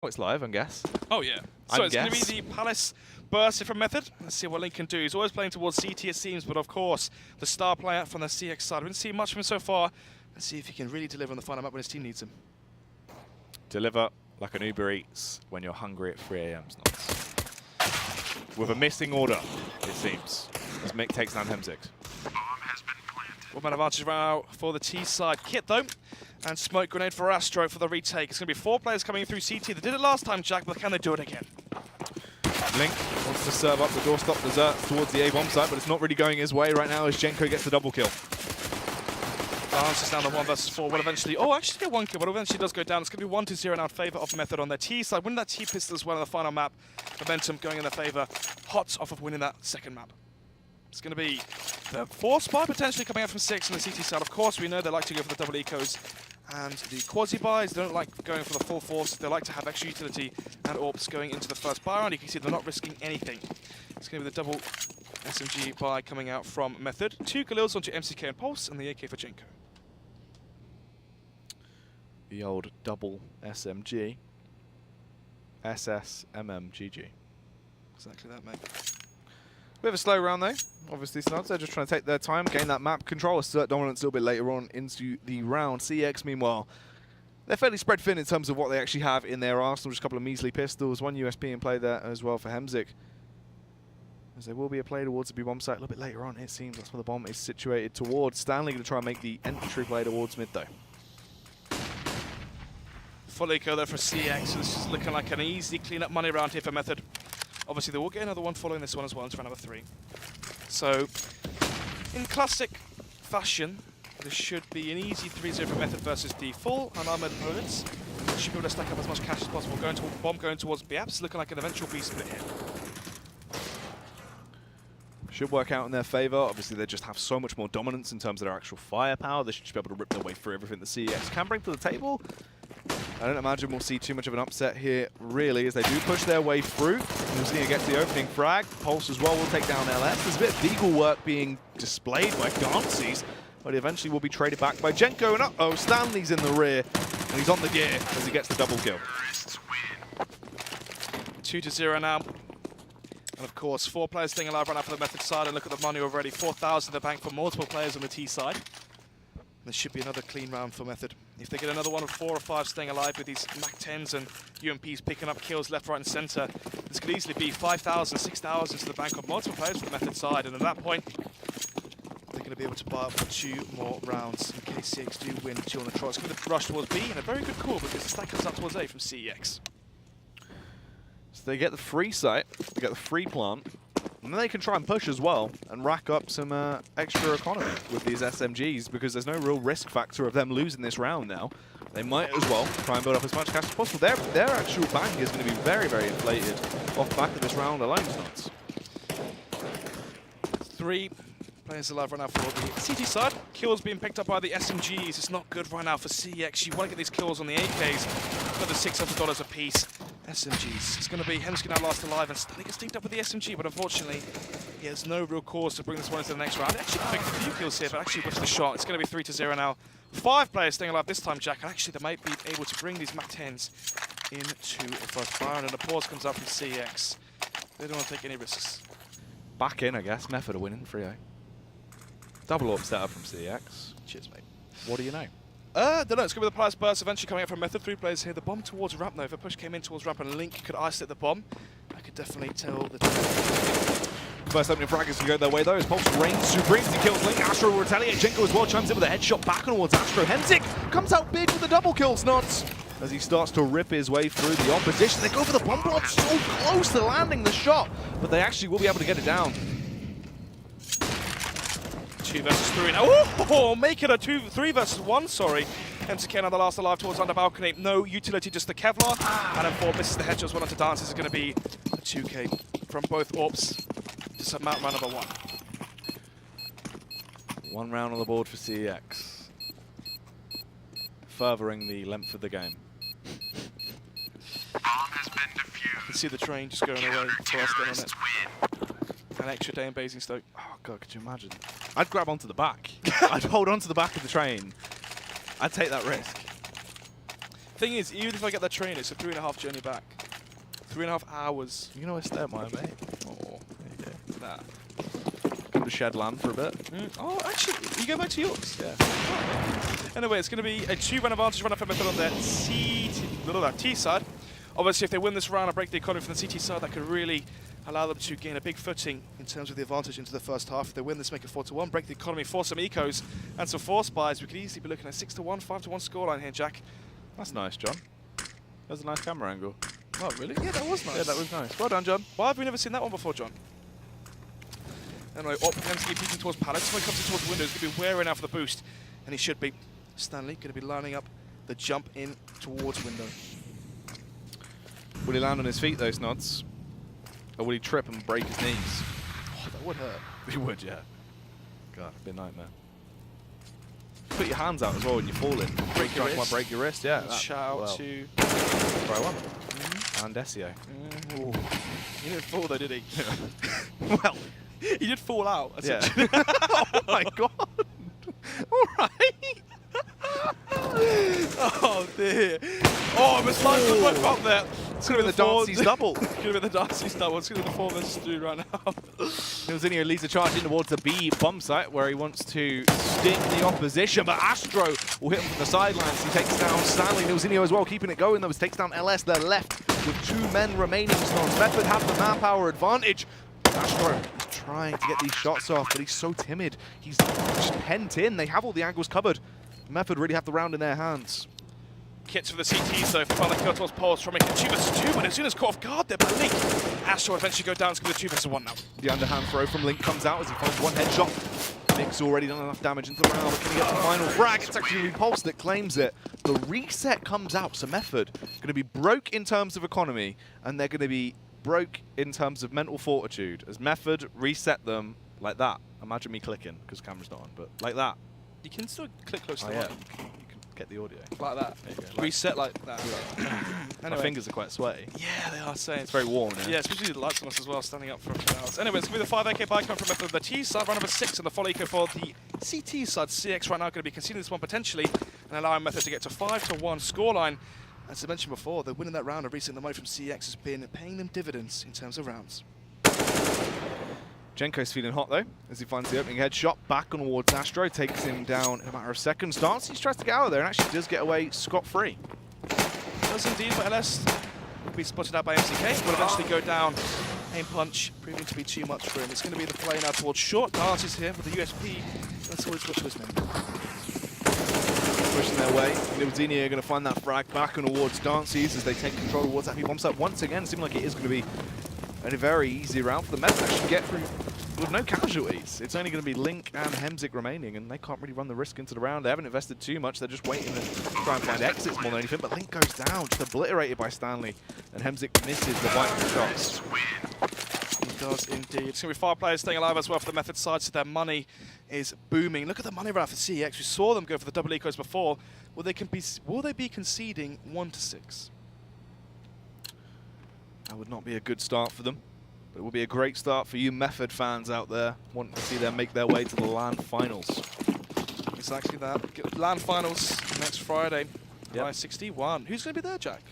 Oh, it's live, I guess. Oh, yeah. So it's going to be the Palace burst from Method. Let's see what Link can do. He's always playing towards CT, it seems, but of course, the star player from the CX side. We didn't see much of him so far. Let's see if he can really deliver on the final map when his team needs him. Deliver like an Uber Eats when you're hungry at 3 AM. With a missing order, it seems, as Mick takes down CeX. One man advantage now for the T side. Kit, though, and smoke grenade for Astro for the retake. It's going to be 4 players coming through CT. They did it last time, Jack, but can they do it again? Link wants to serve up the doorstop dessert towards the A-bomb side, but it's not really going his way right now as Jenko gets the double kill. Dance is down to 1 versus 4. Will eventually, oh, actually get 1 kill, but eventually does go down. It's going to be 1-0 now in favor of Method on their T side. Winning that T pistol as well on the final map. Momentum going in their favor. Hot off of winning that second map. It's going to be the 4th spy potentially coming out from CeX on the CT side. Of course, we know they like to go for the double ecos and the quasi-buys. They don't like going for the full force. They like to have extra utility and AWPs going into the first buy round. You can see they're not risking anything. It's going to be the double SMG buy coming out from Method. 2 Galils onto MCK and Pulse, and the AK for Jenko. The old double SMG. SSMMGG. Exactly that, mate. Bit of a slow round though. Obviously, Snuds, they're just trying to take their time, gain that map control, assert dominance a little bit later on into the round. CeX, meanwhile, they're fairly spread thin in terms of what they actually have in their arsenal. Just a couple of measly pistols, 1 USP in play there as well for CeX. As there will be a play towards the B-bomb site a little bit later on, it seems that's where the bomb is situated towards. Stanley going to try and make the entry play towards mid though. Full eco there for CeX. This is looking like an easy clean-up money round here for Method. Obviously, they will get another one following this one as well into round number 3. So, in classic fashion, this should be an easy 3-0 for Method versus the full unarmored opponents. Should be able to stack up as much cash as possible. Bomb going towards BAPS, looking like an eventual B split here. Should work out in their favour. Obviously, they just have so much more dominance in terms of their actual firepower. They should just be able to rip their way through everything the CeX can bring to the table. I don't imagine we'll see too much of an upset here, really, as they do push their way through. We're going to get to the opening frag. Pulse as well will take down LS. There's a bit of Deagle work being displayed by Gancies, but eventually will be traded back by Jenko. And uh-oh, Stanley's in the rear, and he's on the gear as he gets the double kill. 2-0 now. And of course, 4 players staying alive right now for the Method side. And look at the money already, 4,000 in the bank for multiple players on the T side. This should be another clean round for Method. If they get another one with 4 or 5 staying alive with these MAC-10s and UMPs picking up kills left, right and centre, this could easily be 5,000, 6,000 to the bank of multiple players for the Method side. And at that point, they're going to be able to buy up for 2 more rounds in case CeX do win 2 on the trot. It's going to rush towards B, and a very good call because the stack comes up towards A from CeX. So they get the free site, they get the free plant, and then they can try and push as well and rack up some extra economy with these SMGs because there's no real risk factor of them losing this round now. They might as well try and build up as much cash as possible. Their actual bank is going to be very, very inflated off the back of this round alone, Snuds. 3 players alive right now for the CT side. Kills being picked up by the SMGs. It's not good right now for CeX. You want to get these kills on the AKs for the $600 a piece. SMGs. It's going to be Hemsky now last alive, and Stanley gets linked up with the SMG, but unfortunately, he has no real cause to bring this one into the next round. Actually picked a few kills here, but actually with the shot, it's going to be 3-0 now. 5 players staying alive this time, Jack, and actually they might be able to bring these MAC-10s into the first round, and a pause comes up from CeX. They don't want to take any risks. Back in, I guess. Method of winning 3-0. Double up setup from CeX. Cheers, mate. What do you know? Don't know, it's going to be the Palace burst eventually coming out from Method. 3 players here. The bomb towards ramp, though. If a push came in towards ramp and Link could isolate the bomb, I could definitely tell the First opening frag is going to go their way, though, as Pulse reigns supreme. He kills Link. Astro will retaliate. Jenko as well chimes in with a headshot back towards Astro. CeX comes out big with the double kill, Snuds, as he starts to rip his way through the opposition. They go for the bomb block, so close to landing the shot, but they actually will be able to get it down. 2 versus 3 now. Oh, make it a 3 versus 1, sorry. MCK now the last alive towards under balcony. No utility, just the Kevlar. And then 4 misses the headshot as well onto Dance. This is going to be a 2K from both AWPs to submount round number 1. 1 round on the board for CeX, furthering the length of the game. You can see the train just going away for us getting on it. An extra day in Basingstoke. Oh god, could you imagine? I'd grab onto the back. I'd hold onto the back of the train. I'd take that risk. Thing is, even if I get that train, it's a 3.5 journey back. 3.5 hours. You can always stay at mine, mate. Oh, There you go. nah. Come to Shed Land for a bit. Oh, actually, you go back to yours. Yeah. Anyway, it's going to be a 2-run advantage run up for Method on their T side. Obviously, if they win this round and break the economy from the CT side, that could really allow them to gain a big footing in terms of the advantage into the first half. If they win this, make it 4-1, break the economy, force some ecos and some force buys, we could easily be looking at 6-1, 5-1 scoreline here, Jack. That's nice, John. That was a nice camera angle. Oh, really? Yeah, that was nice. Yeah, that was nice. Well done, John. Why have we never seen that one before, John? Anyway, Hemsley peeking towards Palace. When he comes in towards the window, he's going to be wearing out for the boost. And he should be. Stanley going to be lining up the jump in towards window. Will he land on his feet, though, Snods? Or will he trip and break his knees? Oh, that would hurt. He would, yeah. God, it'd be a nightmare. Put your hands out as well when you're falling. Break your wrist. Might break your wrist, yeah. Shout out to... Try one. And Desio. He didn't fall though, did he? Well, he did fall out. yeah. Oh my god. All right. Oh dear. Oh, Miss Light put my up there. It's going to be the Darcy's double. It's going to be the Darcy's double. It's going to be the 4 versus 2 right now. Nilzinho leads the charge in towards the B bomb site where he wants to sting the opposition, but Astro will hit him from the sidelines. He takes down Stanley. Nilzinho as well, keeping it going. Though, takes down LS. They're left with 2 men remaining. Snods Method have the manpower advantage. Astro is trying to get these shots off, but he's so timid. He's just pent in. They have all the angles covered. Method really have the round in their hands. Kits for the CT, so final kill towards Paul's from making 2 versus 2, but as soon as caught off guard there by Link, Astro eventually go down, it's going to be 2 versus 1 now. The underhand throw from Link comes out as he finds 1 headshot. Nick's already done enough damage into the round, but can he get the final frag? It's actually Repulse that claims it. The reset comes out, so Method going to be broke in terms of economy, and they're going to be broke in terms of mental fortitude, as Method reset them like that. Imagine me clicking, because the camera's not on, but like that. You can still click close to Oh, the yeah. mic. You can get the audio. Like that. There you go, like- Reset like that. My Anyway. fingers are quite sweaty. Yeah, they are saying. It's very warm now. Yeah, especially the lights on us as well, standing up for a few hours. Anyway, it's going to be the 5 AK buy coming from Method. The T side, round number 6, and the follow eco for the CT side. CX right now going to be conceding this one potentially, and allowing Method to get to 5-1 scoreline. As I mentioned before, they're winning that round and recently the money from CX has been paying them dividends in terms of rounds. Jenko's feeling hot though, as he finds the opening headshot back on towards Astro, takes him down in a matter of seconds. Darcy tries to get out of there and actually does get away scot-free. Does indeed, but LS will be spotted out by MCK. Will eventually go down. Aim punch proving to be too much for him. It's going to be the play now towards short. Darcy's here with the USP. That's always what his name. Pushing their way. Nilzinho are going to find that frag back on towards Darcy's as they take control towards that B-bomb site once again. Seems like it is going to be a very easy round for the Mets to actually get through with no casualties. It's only going to be Link and Hemzik remaining, and they can't really run the risk into the round. They haven't invested too much. They're just waiting to try and find exits more than anything. But Link goes down, just obliterated by Stanley, and Hemzik misses the vital shots. He does indeed. It's going to be 5 players staying alive as well for the Method side, so their money is booming. Look at the money run for CX. We saw them go for the double ecos before. Will they be conceding 1-6? That would not be a good start for them. But it will be a great start for you Method fans out there wanting to see them make their way to the LAN finals. Exactly that. LAN finals next Friday. Yep. By 61. Who's going to be there, Jack?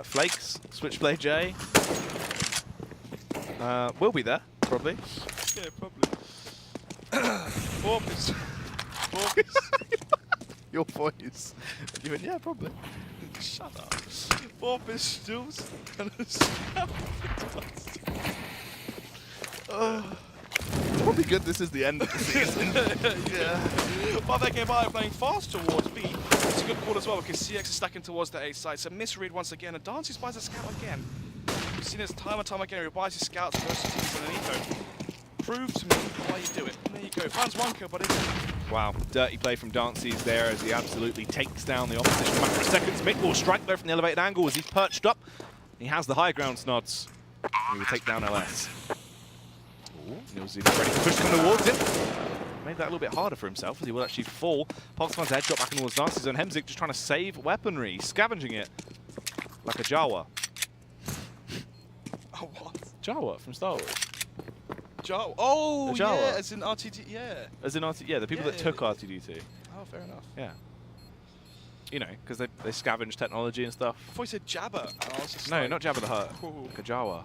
Flakes, Switchblade J. We'll be there, probably. Yeah, probably. Porpoise. Your voice. You went, yeah, probably. Shut up. 4 pistols and a It's probably good this is the end of the season. yeah. 5 AK by playing fast towards B. It's a good call as well because CX is stacking towards the A side. So misread once again, and Darcy buys a scout again. We've seen this time and time again. He buys his scouts versus teams in an eco. Prove to me why you do it. And there you go. Finds 1 kill, but Wow, dirty play from Dancy's there as he absolutely takes down the opposition. Matter of seconds, Mick will strike there from the elevated angle as he's perched up. He has the high ground, Snods. He will take down LS. Nilzinho ready to push him towards him. Made that a little bit harder for himself as he will actually fall. Pox finds a headshot back towards Dancy's and Hemzik just trying to save weaponry, scavenging it like a Jawa. oh, what? Jawa from Star Wars. Oh, Jawa. yeah, as in RTD, yeah. As in RT, yeah, the people Yeah, that yeah, took yeah. R2D2. Oh, fair enough. Yeah. you know, because they scavenge technology and stuff. I thought you said Jabba. And I was just No, like, not Jabba the Hutt. Ooh. Like a Jawa.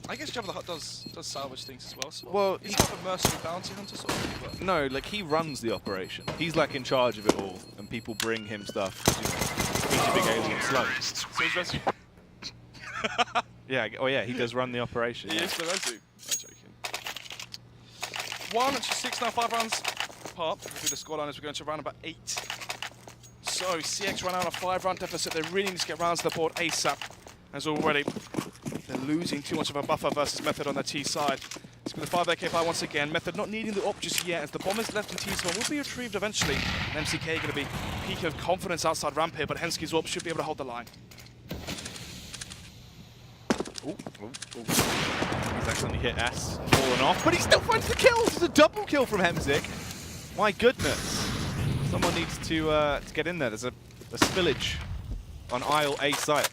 I guess Jabba the Hutt does salvage things as well. So Well, he's not a mercenary bounty hunter sort of thing, but No, like he runs the operation. He's like in charge of it all, and people bring him stuff. 'Cause, you know, he's a big alien slug. so he's resu. Yeah, oh yeah, he does run the operation. He yeah. is the resu. I'm joking. 1 to 6 now, 5 rounds apart. Will be the scoreline as we're going to round number 8. So CeX ran out a 5-round deficit. They really need to get rounds to the board ASAP, as already they're losing too much of a buffer versus Method on their T side. It's going to 5 AK fire once again. Method not needing the op just yet, as the bomb is left in T zone. Will be retrieved eventually. And MCK going to be peak of confidence outside ramp here, but Hensky's op should be able to hold the line. Ooh. He's accidentally hit S, fallen off, but he still finds the kills. It's a double kill from Hemzik. My goodness. Someone needs to get in there. There's a spillage on aisle A site.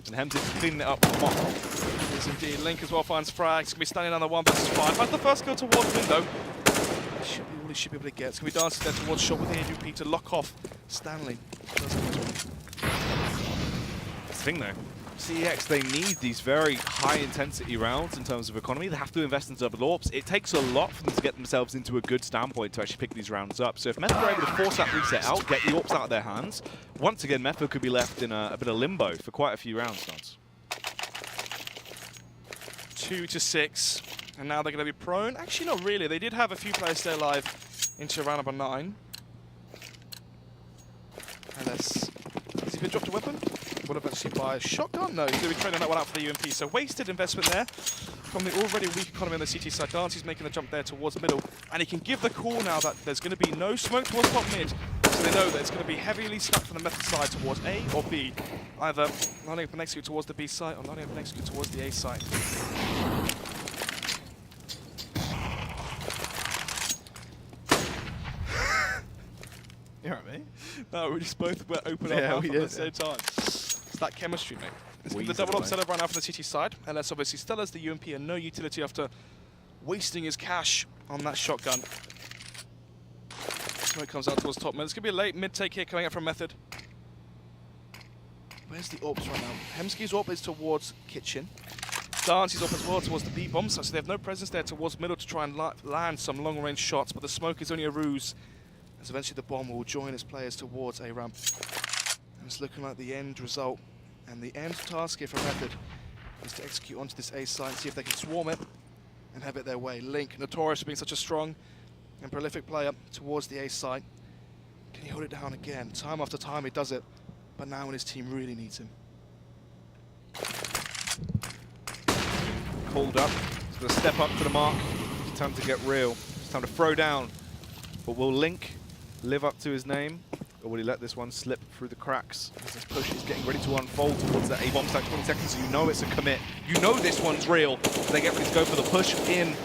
And Hemzik's cleaning it up. Yes, indeed. Link as well finds frags. Going to be standing on the 1 versus 5. Finds the first kill towards window. Should be all he should be able to get. It's going to be dancing there towards shot with the AWP to lock off Stanley. That's the thing though. CeX, they need these very high-intensity rounds in terms of economy. They have to invest in double AWPs. It takes a lot for them to get themselves into a good standpoint to actually pick these rounds up. So if Method are able to force that reset out, get the AWPs out of their hands, once again, Method could be left in a bit of limbo for quite a few rounds, Nods. 2 to 6. And now they're going to be prone. Actually, not really. They did have a few players stay alive into round number 9. Unless... Has he been dropped a weapon? Will eventually buy a shotgun? No, he's going to be trading that one out for the UMP. So wasted investment there from the already weak economy on the CT side. Dancy's making the jump there towards the middle. And he can give the call now that there's going to be no smoke towards top mid. So they know that it's going to be heavily stacked from the Method side towards A or B. Either lining up an execute towards the B site or lining up an execute towards the A site. You alright, mate? No, we just both were open Yeah, up we at did, the same time. It's that chemistry, mate. It's the Weasel double up away. setup right now from the CT side. LS obviously still has the UMP and no utility after wasting his cash on that shotgun. Smoke comes out towards top mid. It's going to be a late mid take here coming out from Method. Where's the AWPs right now? Hemsky's AWP is towards kitchen. Dancy's AWP as well towards the B bomb site, so they have no presence there towards middle to try and land some long range shots, but the smoke is only a ruse, as eventually the bomb will join its players towards A ramp. And it's looking like the end result, and the end task here for Method is to execute onto this A site and see if they can swarm it and have it their way. Link, notorious for being such a strong and prolific player towards the A site. Can he hold it down again? Time after time he does it, but now when his team really needs him. Called up. He's going to step up to the mark. It's time to get real. It's time to throw down. But will Link live up to his name? Or will he let this one slip through the cracks? As this push is getting ready to unfold towards that A-bomb site, 20 seconds, so you know it's a commit. You know this one's real. So they get ready to go for the push in.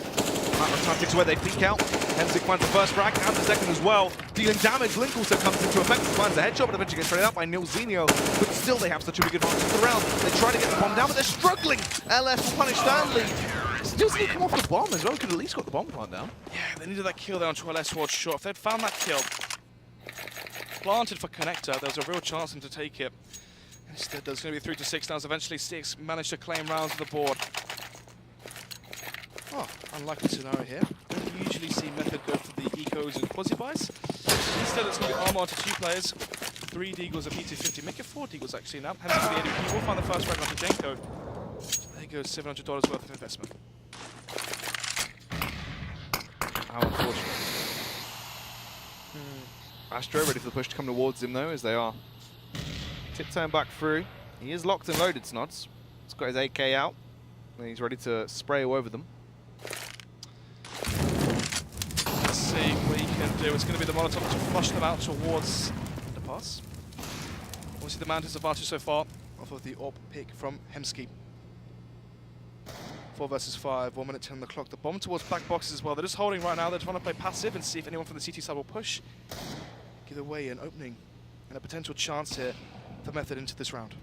Matter of tactics where they peek out. Hemzik finds the first frag and the second as well. Dealing damage, Link also comes into effect. Finds the headshot, but eventually gets traded out by Nilzinho. But still, they have such a big advantage of the round. They try to get the bomb down, but they're struggling. LS will punish Stanley. Still see it come off the bomb as well. Could at least got the bomb plant down. Yeah, they needed that kill there on LS towards short. If they'd found that kill, planted for Connector, there was a real chance for them to take it. Instead, there's going to be 3 to 6 now, as eventually CeX managed to claim rounds on the board. Oh, unlikely scenario here. Don't usually see Method go for the ecos and quasi-buys. Instead, it's going to be armor onto 2 players. 3 deagles of P250. Make it 4 deagles actually now. Hence for the ADP. We'll find the first frag onto Jenko. There goes $700 worth of investment. How unfortunate. Astro ready for the push to come towards him though, as they are tiptoeing back through. He is locked and loaded, Snods. He's got his AK out, and he's ready to spray all over them. Let's see what he can do. It's going to be the Molotov to flush them out towards the pass. Obviously the Mantis advantage so far off of the AWP pick from Hemsky. 4 versus 5, 1 minute 10 on the clock. The bomb towards back boxes as well. They're just holding right now. They're trying to play passive and see if anyone from the CT side will push. Give away an opening and a potential chance here for Method into this round.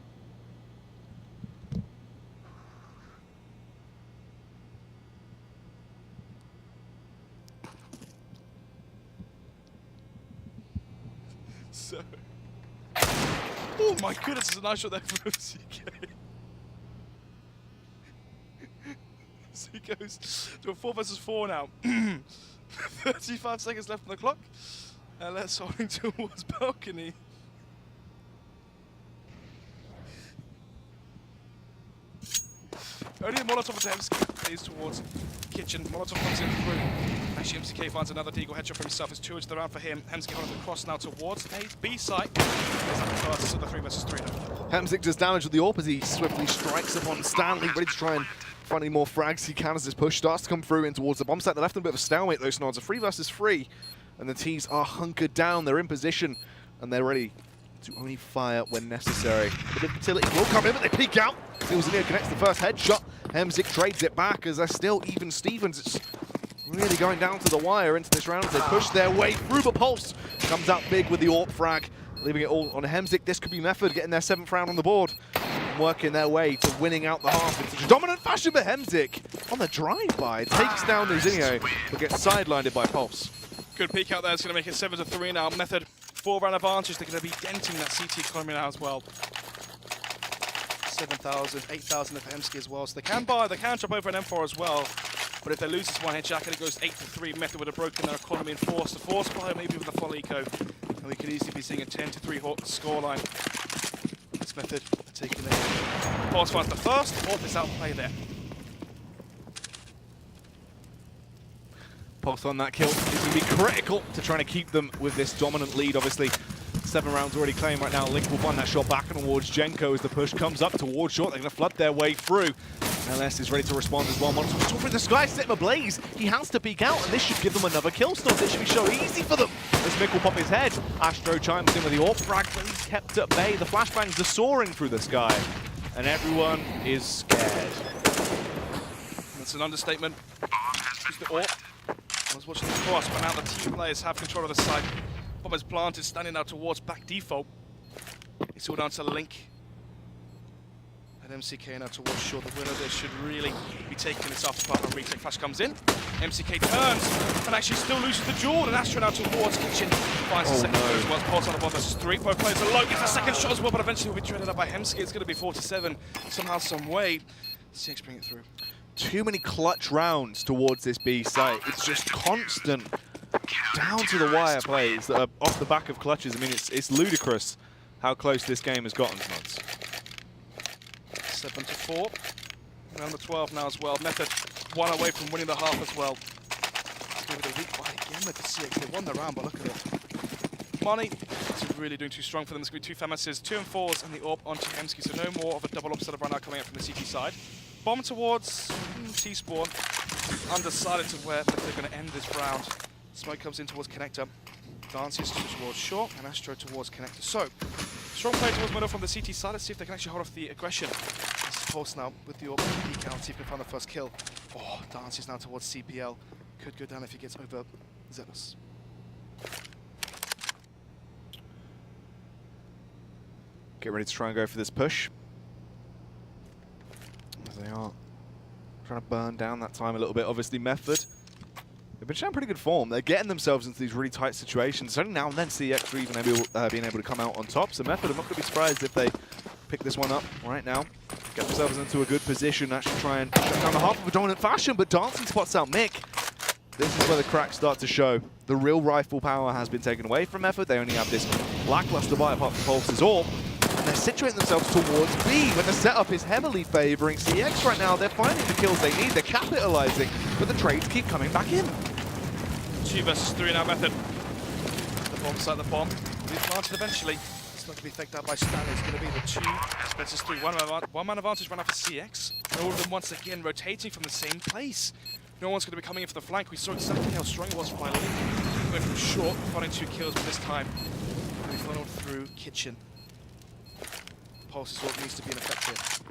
So Oh my goodness, it's a nice shot there from CK. So he goes to a 4 versus 4 now. 35 seconds left on the clock. LS holding towards balcony. Only a Molotov to Hemsky plays towards kitchen. Molotov comes in through. Actually, MCK finds another deagle headshot for himself. It's 2 into the round for him. Hemsky holding the cross now towards A, B site. There's that first, so the 3 versus 3 now. Hemsik does damage with the AWP as he swiftly strikes upon Stanley, ready to try and find any more frags he can as this push starts to come through in towards the bomb site. They're left in a bit of a stalemate, those Snods. A 3 versus 3, and the T's are hunkered down. They're in position, and they're ready to only fire when necessary. A bit of utility will come in, but they peek out. Silzinho connects the first headshot. Hemsik trades it back as they're still even Stevens. It's really going down to the wire into this round as they push their way through. But Pulse comes out big with the AWP frag, leaving it all on Hemsik. This could be Method getting their 7th round on the board, working their way to winning out the half in such a dominant fashion. But Hemsik on the drive-by takes down Silzinho, but gets sidelined by Pulse. Good peek out there. It's going to make it 7-3 now. Method 4-round advantage. They're going to be denting that CT economy now as well. 7,000, 8,000 for Hemsky as well. So they can buy, they can jump over an M4 as well. But if they lose this one hit jacket, it goes 8-3. Method would have broken their economy and forced the force buy maybe with the full eco. And we could easily be seeing a 10-3 scoreline. It's Method taking it. Pulse finds the first. AWP is outplay there. Pulse on that kill is going to be critical to trying to keep them with this dominant lead. Obviously, 7 rounds already claimed right now. Link will find that shot back towards Jenko as the push comes up towards short. They're going to flood their way through. LS is ready to respond as well. Monster top of the sky, set him ablaze. He has to peek out, and this should give them another kill stop. This should be so easy for them. As Mick will pop his head. Astro chimes in with the AWP frag, but he's kept at bay. The flashbangs are soaring through the sky, and everyone is scared. That's an understatement. Use the AWP. I was watching the cross, but now the team players have control of the site. Bomb is planted, standing now towards back default. It's all down to Link. And MCK now towards short. The winner there should really be taking this after part of retake. Flash comes in. MCK turns and actually still loses the duel. And Astro now towards kitchen. Finds the second as well. Pulse on the 1 versus 3. Both players are low. Gets a second shot as well, but eventually will be dreaded up by Hemsky. It's going to be 47 somehow, some way. CeX bring it through. Too many clutch rounds towards this B site. It's just constant down to the wire plays that are off the back of clutches. I mean, it's ludicrous how close this game has gotten. 7-4. Round the 12 now as well. Method 1 away from winning the half as well. Maybe the weak fight again with the CeX. They won the round, but look at it. Money is really doing too strong for them. There's going to be 2 FAMASs, 2 and 4s, and the AWP onto Hemsky. So no more of a double upset of run out coming out from the CT side. Bomb towards T-spawn. Undecided to where they're going to end this round. Smoke comes in towards connector. Dances towards short, and Astro towards connector. So, strong play towards middle from the CT side. Let's see if they can actually hold off the aggression. This is Pulse now with the AWP peek out. See if they can find the first kill. Oh, Dances now towards CPL. Could go down if he gets over Zealous. Get ready to try and go for this push. As they are trying to burn down that time a little bit. Obviously, Method, they've been showing pretty good form. They're getting themselves into these really tight situations. Only now and then CeX are even being able to come out on top. So Method, I'm not going to be surprised if they pick this one up right now. Get themselves into a good position, actually try and shut down the half of a dominant fashion. But Dancing spots out Mick. This is where the cracks start to show. The real rifle power has been taken away from Method. They only have this lackluster buy apart from Pulse's AWP. And they're situating themselves towards B when the setup is heavily favouring CeX right now. They're finding the kills they need, they're capitalising, but the trades keep coming back in. 2 versus 3 now, Method. The bomb site, the bomb will be planted eventually. It's not going to be faked out by Stanley. It's going to be the 2 versus 3. One man advantage run out for CeX. And all of them once again rotating from the same place. No one's going to be coming in for the flank. We saw exactly how strong it was finally. Went from short, finding 2 kills, but this time we funneled through kitchen. Pulse is what needs to be an effective.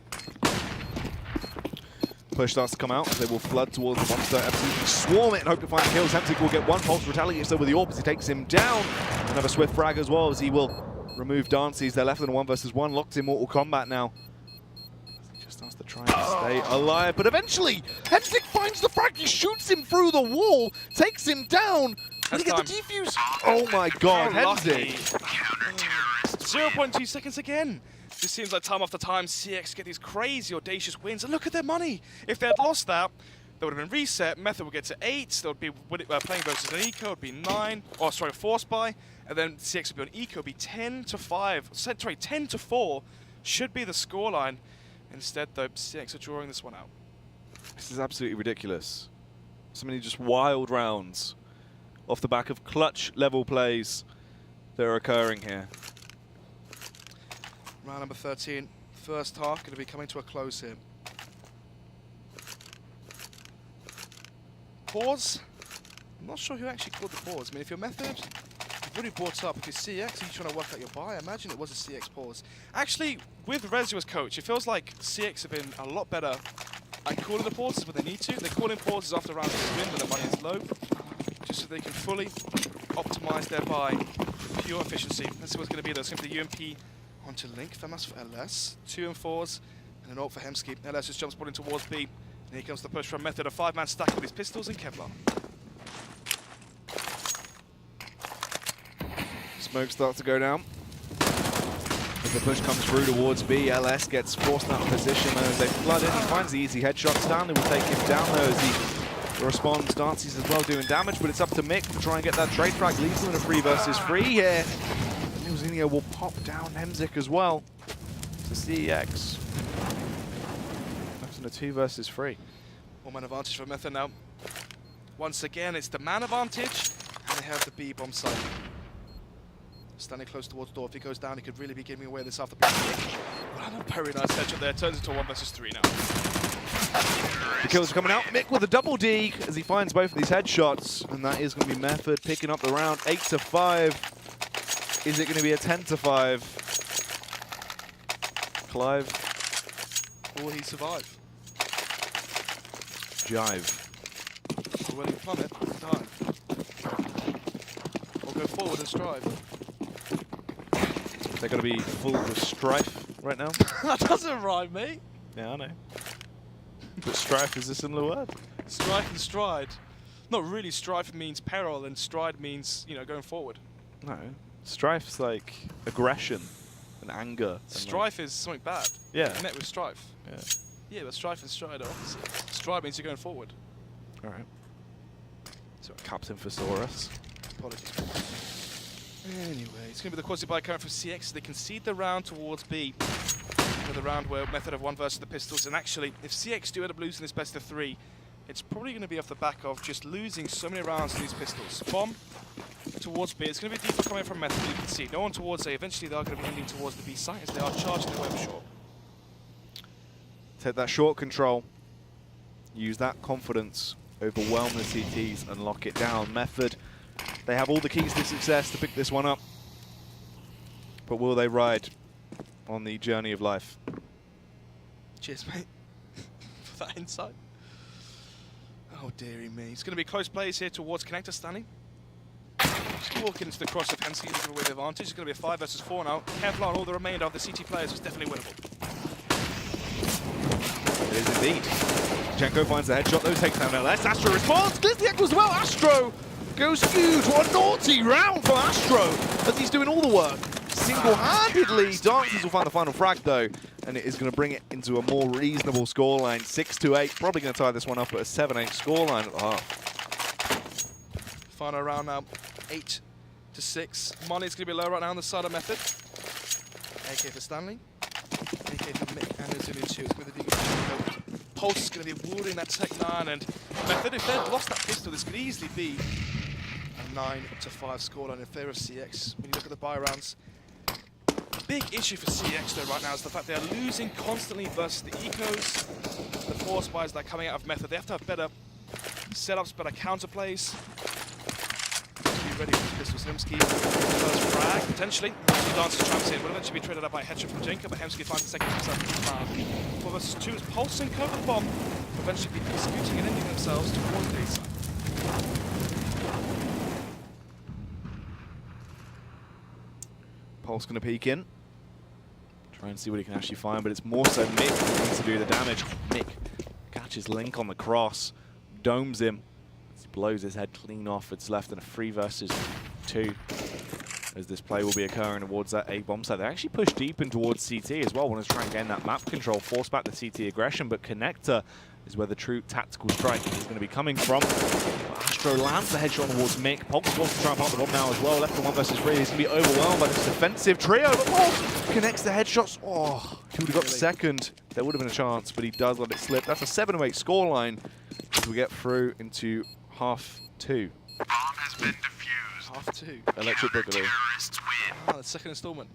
Push starts to come out. They will flood towards the monster, absolutely swarm it and hope to find kills. Hemsik will get 1. Pulse retaliates over the AWP as he takes him down. Another swift frag as well as he will remove Dances. They're left in a 1 versus 1. Locked in Mortal Kombat now. Just starts to try and stay alive, but eventually Hemsik finds the frag. He shoots him through the wall, takes him down. And he gets the defuse. Oh my god, Hemsik. 0.2 seconds again. This seems like time after time CeX get these crazy audacious wins, and look at their money. If they had lost that, they would have been reset. Method would get to 8. They would be playing versus an eco, would be 9. Oh, sorry, a force buy, and then CeX would be on eco, would be 10 to 5. Sorry, 10 to 4 should be the scoreline. Instead, though, CeX are drawing this one out. This is absolutely ridiculous. So many just wild rounds off the back of clutch level plays that are occurring here. Round number 13, first half, going to be coming to a close here. Pause. I'm not sure who actually called the pause. I mean, if your method, you've already brought up, because CeX, are you trying to work out your buy? I imagine it was a CeX pause. Actually, with Rezu as coach, it feels like CeX have been a lot better at calling the pauses when they need to. They're calling pauses after rounds of win when the money is low, just so they can fully optimize their buy for pure efficiency. Let's see what's going to be though. It's going to be UMP onto Link, Femas for LS, 2 and 4s, and an ult for Hemsky. LS just jumps in towards B. And here comes the push from Method, a 5-man stack with his pistols and Kevlar. Smoke starts to go down. As the push comes through towards B, LS gets forced out of position as they flood in. He finds the easy headshot. Stanley will take him down though as he responds. Dancy's as well doing damage, but it's up to Mick to try and get that trade frag. Lethal in a 3 versus 3 here. Zinio will pop down Hemzik as well to CeX. That's in a 2 versus 3. 1-man advantage for Method now. Once again, it's the man advantage, and they have the B bomb site. Standing close towards door. If he goes down, he could really be giving away this after being well, a very nice headshot there. Turns into a 1 versus 3 now. The kills are coming out. Mick with a double D as he finds both of these headshots, and that is going to be Method picking up the round. 8 to 5. Is it going to be a 10 to 5? Clive. Will he survive? Jive. Or will he plummet? Dive. Or go forward and strive? They're going to be full of strife right now. That doesn't rhyme, mate. Yeah, I know. But strife is a similar word. Strife and stride. Not really. Strife means peril, and stride means, you know, going forward. No. Strife's like aggression and anger. Strife is something bad. Yeah. Met with strife. Yeah. Yeah, but strife and stride are opposite. Stride means you're going forward. All right. So Captain Thesaurus. Apologies. Anyway, it's going to be the quasi buy current from CeX. They concede the round towards B. For the round where Method have 1 versus the pistols. And actually, if CeX do end up losing this best of 3, it's probably going to be off the back of just losing so many rounds to these pistols. Bomb towards B. It's going to be deeper coming from Method, you can see. No one towards A. Eventually, they are going to be ending towards the B site as they are charging their way up short. Take that short control. Use that confidence. Overwhelm the CTs and lock it down. Method, they have all the keys to success to pick this one up. But will they ride on the journey of life? Cheers, mate, for that insight. Oh, dearie me. It's going to be close plays here towards Connector Stanley. Just walking into the cross of Hemsky to give away the advantage. It's going to be a 5 versus 4 now. Kevlar and all the remainder of the CT players was definitely winnable. It is indeed. Jenko finds the headshot, though, takes down LS. Astro responds, clears the echo as well. Astro goes huge. What a naughty round for Astro as he's doing all the work. Single-handedly, Dances will find the final frag, though, and it is going to bring it into a more reasonable scoreline. 6-8, probably going to tie this one up at a 7-8 scoreline at the half. Final round now, 8 to 6. Money's going to be low right now on the side of Method. AK for Stanley. AK for Mick and Azulin 2. It's with the DQ. Pulse is going to be wielding that Tech 9, and Method, if they'd lost that pistol, this could easily be a 9 to 5 scoreline in favour of CeX. When you look at the buy rounds, big issue for CeX though right now is the fact they are losing constantly versus the ecos, the force buys that are coming out of Method. They have to have better setups, better counterplays. Be ready for pistols. Hemsky, first frag, potentially. Dances traps in, will eventually be traded up by a headshot from Jenko, but Hemsky finds the second himself in the round. 4 versus 2 is Pulse and cover the bomb, will eventually be executing and ending themselves towards the A side. Pulse going to peek in. Try and see what he can actually find, but it's more so Mick who needs to do the damage. Mick catches Link on the cross, domes him, blows his head clean off. It's left in a 3 versus 2. as this play will be occurring towards that A bomb site. They actually push deep in towards CT as well, want to try and gain that map control, force back the CT aggression, but Connector is where the true tactical strike is going to be coming from. Astro lands the headshot towards Mick. Pulse wants to try and plant the bomb now as well. Left for 1 versus 3. He's going to be overwhelmed by this defensive trio, but Pulse connects the headshots. Oh, he would have got second. There would have been a chance, but he does let it slip. That's a 7-8 scoreline as we get through into half 2. Bomb has been defused. Half 2. Electric Boogaloo. Terrorists win. The second installment.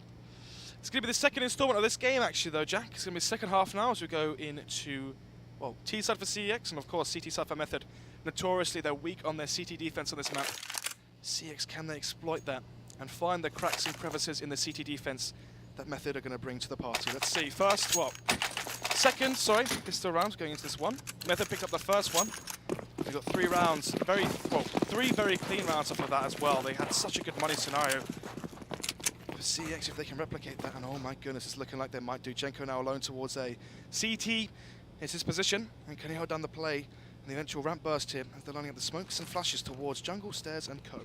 It's going to be the second installment of this game, actually, though, Jack. It's going to be the second half now as we go into, well, T side for CeX and, of course, CT side for Method. Notoriously, they're weak on their CT defense on this map. CeX, can they exploit that and find the cracks and crevices in the CT defense that Method are going to bring to the party? Let's see. First, well, second, sorry, pistol rounds going into this one. Method picked up the first one. They got 3 rounds, three very clean rounds off of that as well. They had such a good money scenario. For CeX, if they can replicate that, and oh my goodness, it's looking like they might do. Jenko now alone towards a CT. It's his position, and can he hold down the play and the eventual ramp burst here as they're lining up the smokes and flashes towards jungle, stairs, and co.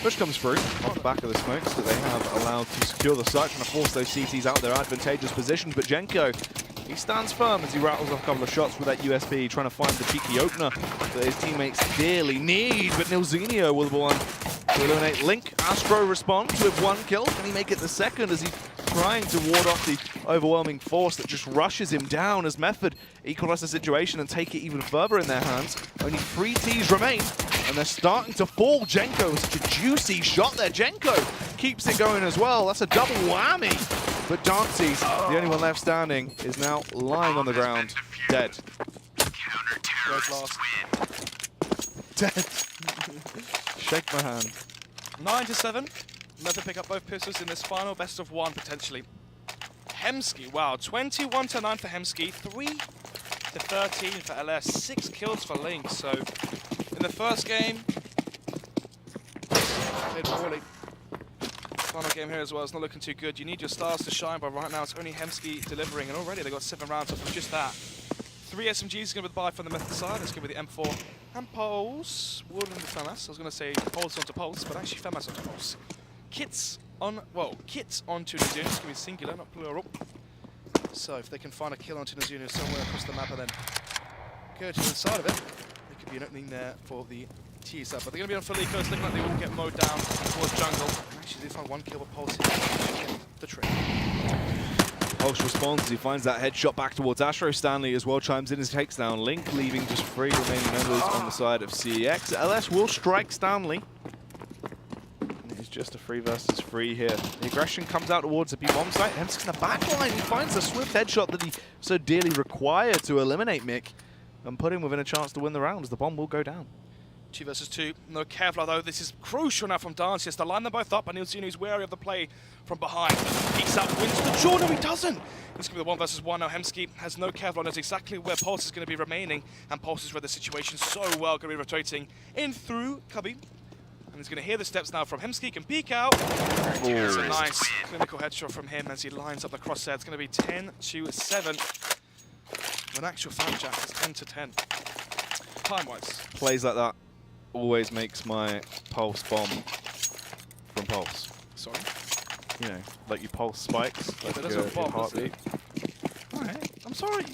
Push comes through off the back of the smokes that they have allowed to secure the site, trying to force those CTs out of their advantageous positions, but Jenko, he stands firm as he rattles off a couple of shots with that USB, trying to find the cheeky opener that his teammates dearly need, but Nilzinho will be one to eliminate Link. Astro responds with 1 kill. Can he make it the second as he's trying to ward off the overwhelming force that just rushes him down as Method equalize the situation and take it even further in their hands? Only 3 Ts remain, and they're starting to fall. Jenko, such a juicy shot there. Jenko keeps it going as well. That's a double whammy. But Dancy, the only one left standing, is now lying on the ground, dead. Counter-terrorists win. Dead. Shake my hand. 9-7. Method pick up both pistols in this final best of 1 potentially. Hemsky, wow, 21-9 for Hemsky, 3-13 for LS, 6 kills for Link. So in the first game, played poorly. Final game here as well, it's not looking too good. You need your stars to shine, but right now it's only Hemsky delivering, and already they got 7 rounds off of just that. 3 SMGs is going to be the buy from the Method side. It's going to be the M4 and Pulse. Warden and Famas. I was going to say Pulse onto Pulse, but actually Famas onto Pulse. Kits on, well, kits onto Nizuna. It's going to be singular, not plural. So if they can find a kill onto Nizuna somewhere across the map and then go to the side of it, there could be an opening there for the T side. But they're going to be on Felico. It's looking like they will get mowed down towards jungle. Actually, they find 1 kill with Pulse here. The trick. Pulse responds as he finds that headshot back towards Astro. Stanley as well chimes in as he takes down Link, leaving just 3 remaining members on the side of CeX. LS will strike Stanley. It's just a 3 versus 3 here. The aggression comes out towards the B-bomb site. Hemsky's in the backline. He finds the swift headshot that he so dearly required to eliminate Mick and put him within a chance to win the round as the bomb will go down. 2 versus 2. No Kevlar though. This is crucial now from Dance. He has to line them both up, and Nilzinho is wary of the play from behind. Peeks out, wins the jaw. No, he doesn't. It's going to be the 1 versus 1 now. Hemsky has no Kevlar, knows exactly where Pulse is going to be remaining, and Pulse has read the situation so well. Going to be rotating in through Cubby. And he's going to hear the steps now from Hemsky, can peek out. It's a nice clinical headshot from him as he lines up the crosshair. It's going to be 10-7. An actual fact, Jack, it's 10-10. Time-wise. Plays like that always makes my Pulse bomb from Pulse. Sorry? You know, like your Pulse spikes, like But that's your not a bomb, heartbeat. Alright, I'm sorry.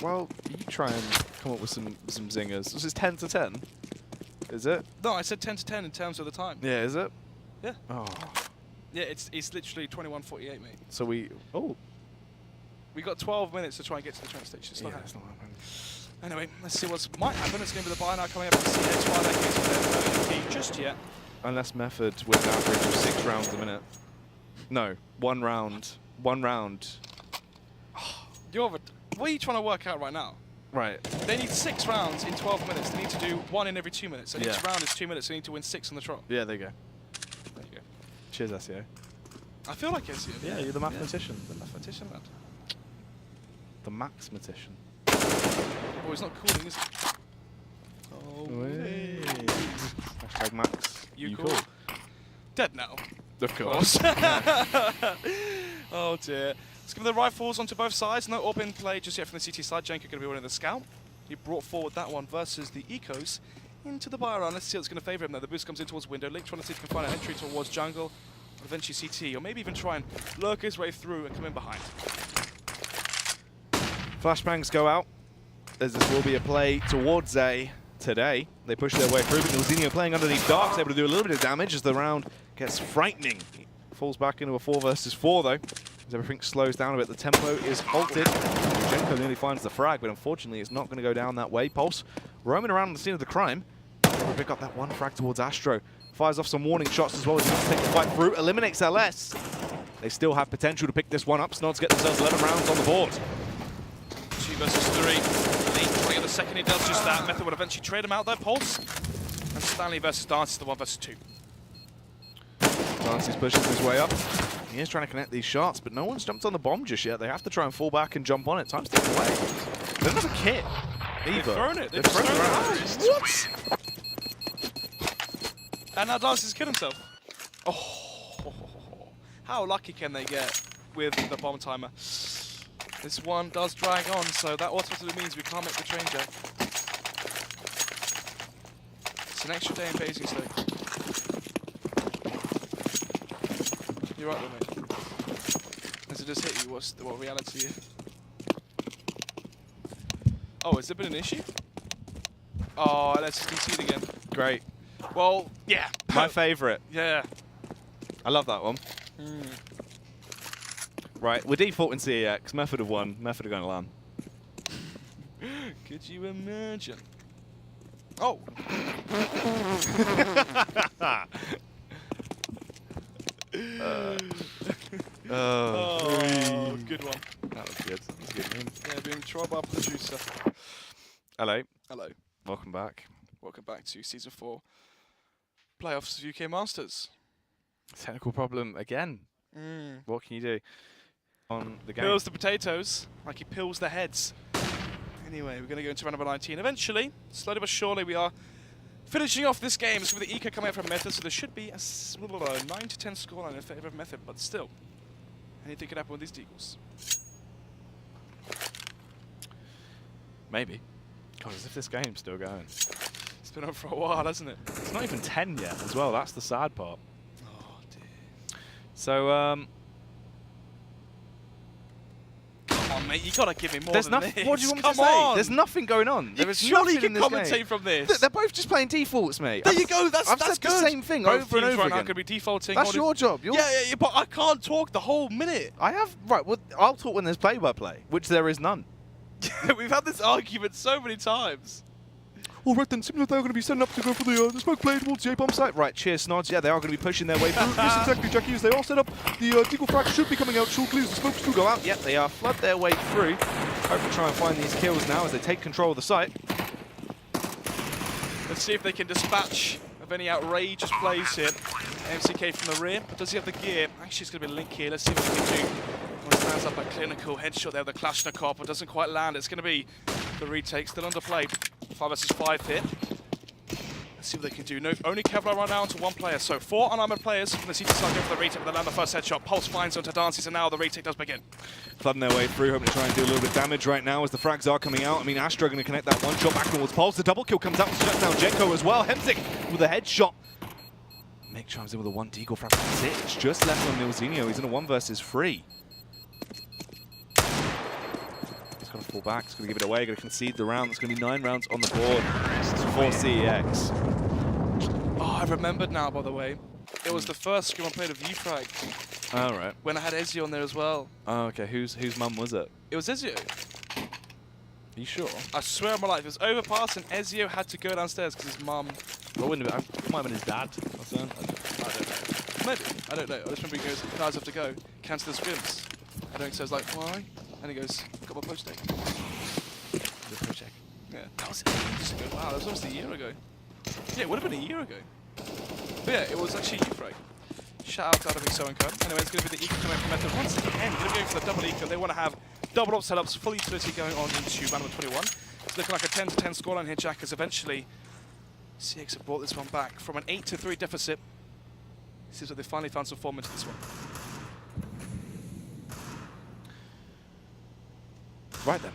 Well, you try and come up with some zingers. This is 10-10. Is it? No, I said 10-10 in terms of the time. Yeah, is it? Yeah. Oh. Yeah, it's literally 21:48, mate. So we... Oh. We got 12 minutes to try and get to the train station. It's not Yeah, happening. it's not happening. Anyway, let's see what might happen. It's going to be the buy now coming up to CeX. Why that case for just yet. Unless Method with an average of 6 rounds a minute. No, 1 round. 1 round. What are you trying to work out right now? Right. They need 6 rounds in 12 minutes. They need to do 1 in every 2 minutes. So Yeah. each round is 2 minutes. They need to win 6 on the trot. Yeah, there you go. There you go. Cheers, SEO. I feel like it's Yeah, you're the mathematician. The mathematician, lad. The mathematician. Oh, he's not cooling, is he? Oh, Hey. Hashtag Max. You cool? Dead now. Of course. Oh dear. Let's give the rifles onto both sides. No open play just yet from the CT side. Jenko going to be winning the scout. He brought forward that one versus the Ecos into the Byron. Let's see what's going to favour him there. The boost comes in towards window. Link trying to see if he can find an entry towards jungle. But eventually CT, or maybe even try and lurk his way through and come in behind. Flashbangs go out, as this will be a play towards A today. They push their way through, but Nilzinho playing underneath Dark's able to do a little bit of damage as the round gets frightening. He falls back into a 4 versus 4 though, as everything slows down a bit. The tempo is halted. Jenko nearly finds the frag, but unfortunately it's not going to go down that way. Pulse roaming around on the scene of the crime. Able to pick up that one frag towards Astro. Fires off some warning shots as well as he wants to take the fight through. Eliminates LS. They still have potential to pick this one up. Snods get themselves 11 rounds on the board. 2 versus 3. Link trying the second he does just that. Method would eventually trade him out there. Pulse. And Stanley versus Dance is the 1 versus 2. Dancy's pushing his way up. He is trying to connect these shots, but no one's jumped on the bomb just yet. They have to try and fall back and jump on it. Time's ticking away. They don't have a kit either. They've thrown it. They've thrown it around. What? And now Dance has killed himself. Oh, how lucky can they get with the bomb timer? This one does drag on, so that automatically means we can't make the train jet. It's an extra day in phasing state. You're right though, mate. Has it just hit you? What reality is? Oh, has there been an issue? Oh, let's just DC'd again. Great. Well, yeah. My favourite. Yeah. I love that one. Right, we're defaulting CEX. Method of 1. Method of going to LAN. Could you imagine? Oh. Oh, good one. That was good. That was a good. Yeah, being tried by a producer. Hello. Hello. Welcome back. Welcome back to Season 4 Playoffs of UK Masters. Technical problem again. What can you do on the game? Peels the potatoes like he peels the heads. Anyway, we're going to go into round number 19. Eventually, slowly but surely, we are finishing off this game. So with the Eco coming out from Method, so there should be a 9 to 10 scoreline in favour of Method, but still, anything could happen with these Deagles. Maybe. God, as if this game's still going. It's been on for a while, hasn't it? It's not even 10 yet as well. That's the sad part. Oh, dear. So, Come on, mate, you gotta give me more there's than nothing. this. What do you want me Come to say? on. There's nothing going on. There is Surely you nothing can in this commentate game. from this. They're both just playing defaults, mate. There you go. That's I've that's said good. the same thing Both over and teams over right now again. could be defaulting. That's or your job. Yeah, but I can't talk the whole minute. I have right. Well, I'll talk when there's play-by-play, which there is none. We've had this argument so many times. All right, then. Seems like they're going to be setting up to go for the smoke play towards the A-bomb site. Right, cheers, Snods. Yeah, they are going to be pushing their way through. Yes, exactly, Jackie. As they all set up, the Deagle frag should be coming out shortly as the smokes do go out. Yep, they are flood their way through. Hope to try and find these kills now as they take control of the site. Let's see if they can dispatch of any outrageous plays here. MCK from the rear, but does he have the gear? Actually, it's going to be a Link here. Let's see what he can do. Well, stands up a clinical headshot there with the Kalashnikov, but doesn't quite land. It's going to be the retake, still under play. 5 versus 5 here. Let's see what they can do. No, only Kevlar run down to 1 player. So 4 unarmored players from the CT side go for the retake, but they land the first headshot. Pulse finds onto Dances, and now the retake does begin. Flooding their way through, hoping to try and do a little bit of damage right now as the frags are coming out. I mean, Astra going to connect that one shot back towards Pulse. The double kill comes out and shuts down Jenko as well. Hemzik with a headshot. Mick chimes in with a 1 deagle frag. That's it. It's just left on Nilzinho. He's in a 1 versus 3. He's going to fall back. He's going to give it away. Going to concede the round. There's going to be 9 rounds on the board for CEX. Oh, I remembered now, by the way. It was the first scrim I played of UFrag All right. when I had Ezio on there as well. Oh, okay. Whose mum was it? It was Ezio. Are you sure? I swear on my life, it was overpass and Ezio had to go downstairs because his mum... Well, it might have been his dad. I don't know. Maybe. I don't know. I just remember he goes, guys have to go. Cancel the scrims. I don't says like, why? And he goes, got my post take. The project. Yeah. That was ages ago. Wow, that was almost a year ago. Yeah, it would have been a year ago. But yeah, it was actually UFrag. Shout out to Adam So and Co. Anyway, it's going to be the Eco coming from Method. Once again, they're going for the double Eco. They want to have double up setups, full utility going on into round number 21. It's looking like a 10 to 10 scoreline here, Jack, as eventually CeX have brought this one back from an 8 to 3 deficit. Seems like they finally found some form into this one. Right then.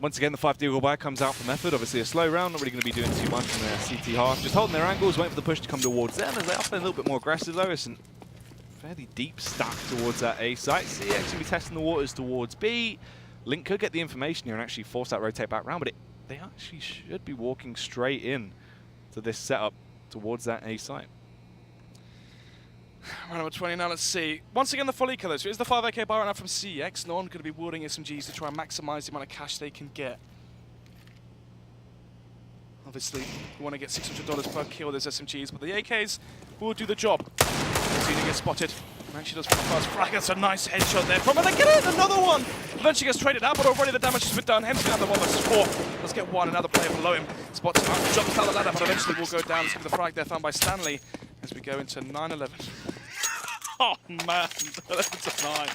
Once again, the 5 deagle buy comes out for Method. Obviously a slow round, not really going to be doing too much in their CT half. Just holding their angles, waiting for the push to come towards them as they are playing a little bit more aggressive though. It's a fairly deep stack towards that A site. CeX going to be testing the waters towards B. Link could get the information here and actually force that rotate back round, but they actually should be walking straight in to this setup towards that A site. Round number 20 now, let's see. Once again, the full eco though. So it's the 5 AK buy right now from CeX. No one going to be wielding SMGs to try and maximise the amount of cash they can get. Obviously, we want to get $600 per kill with those SMGs, but the AKs will do the job. Zena gets spotted. And actually does put the first frag. That's a nice headshot there from, and they get it! Another one! Eventually gets traded out, but already the damage has been done. Hemsky down the 1 versus 4. Let's get one. Another player below him. Spots him out, jumps down the ladder, but eventually will go down. Let's give the frag there found by Stanley as we go into 9-11. Oh man, 11 to 9.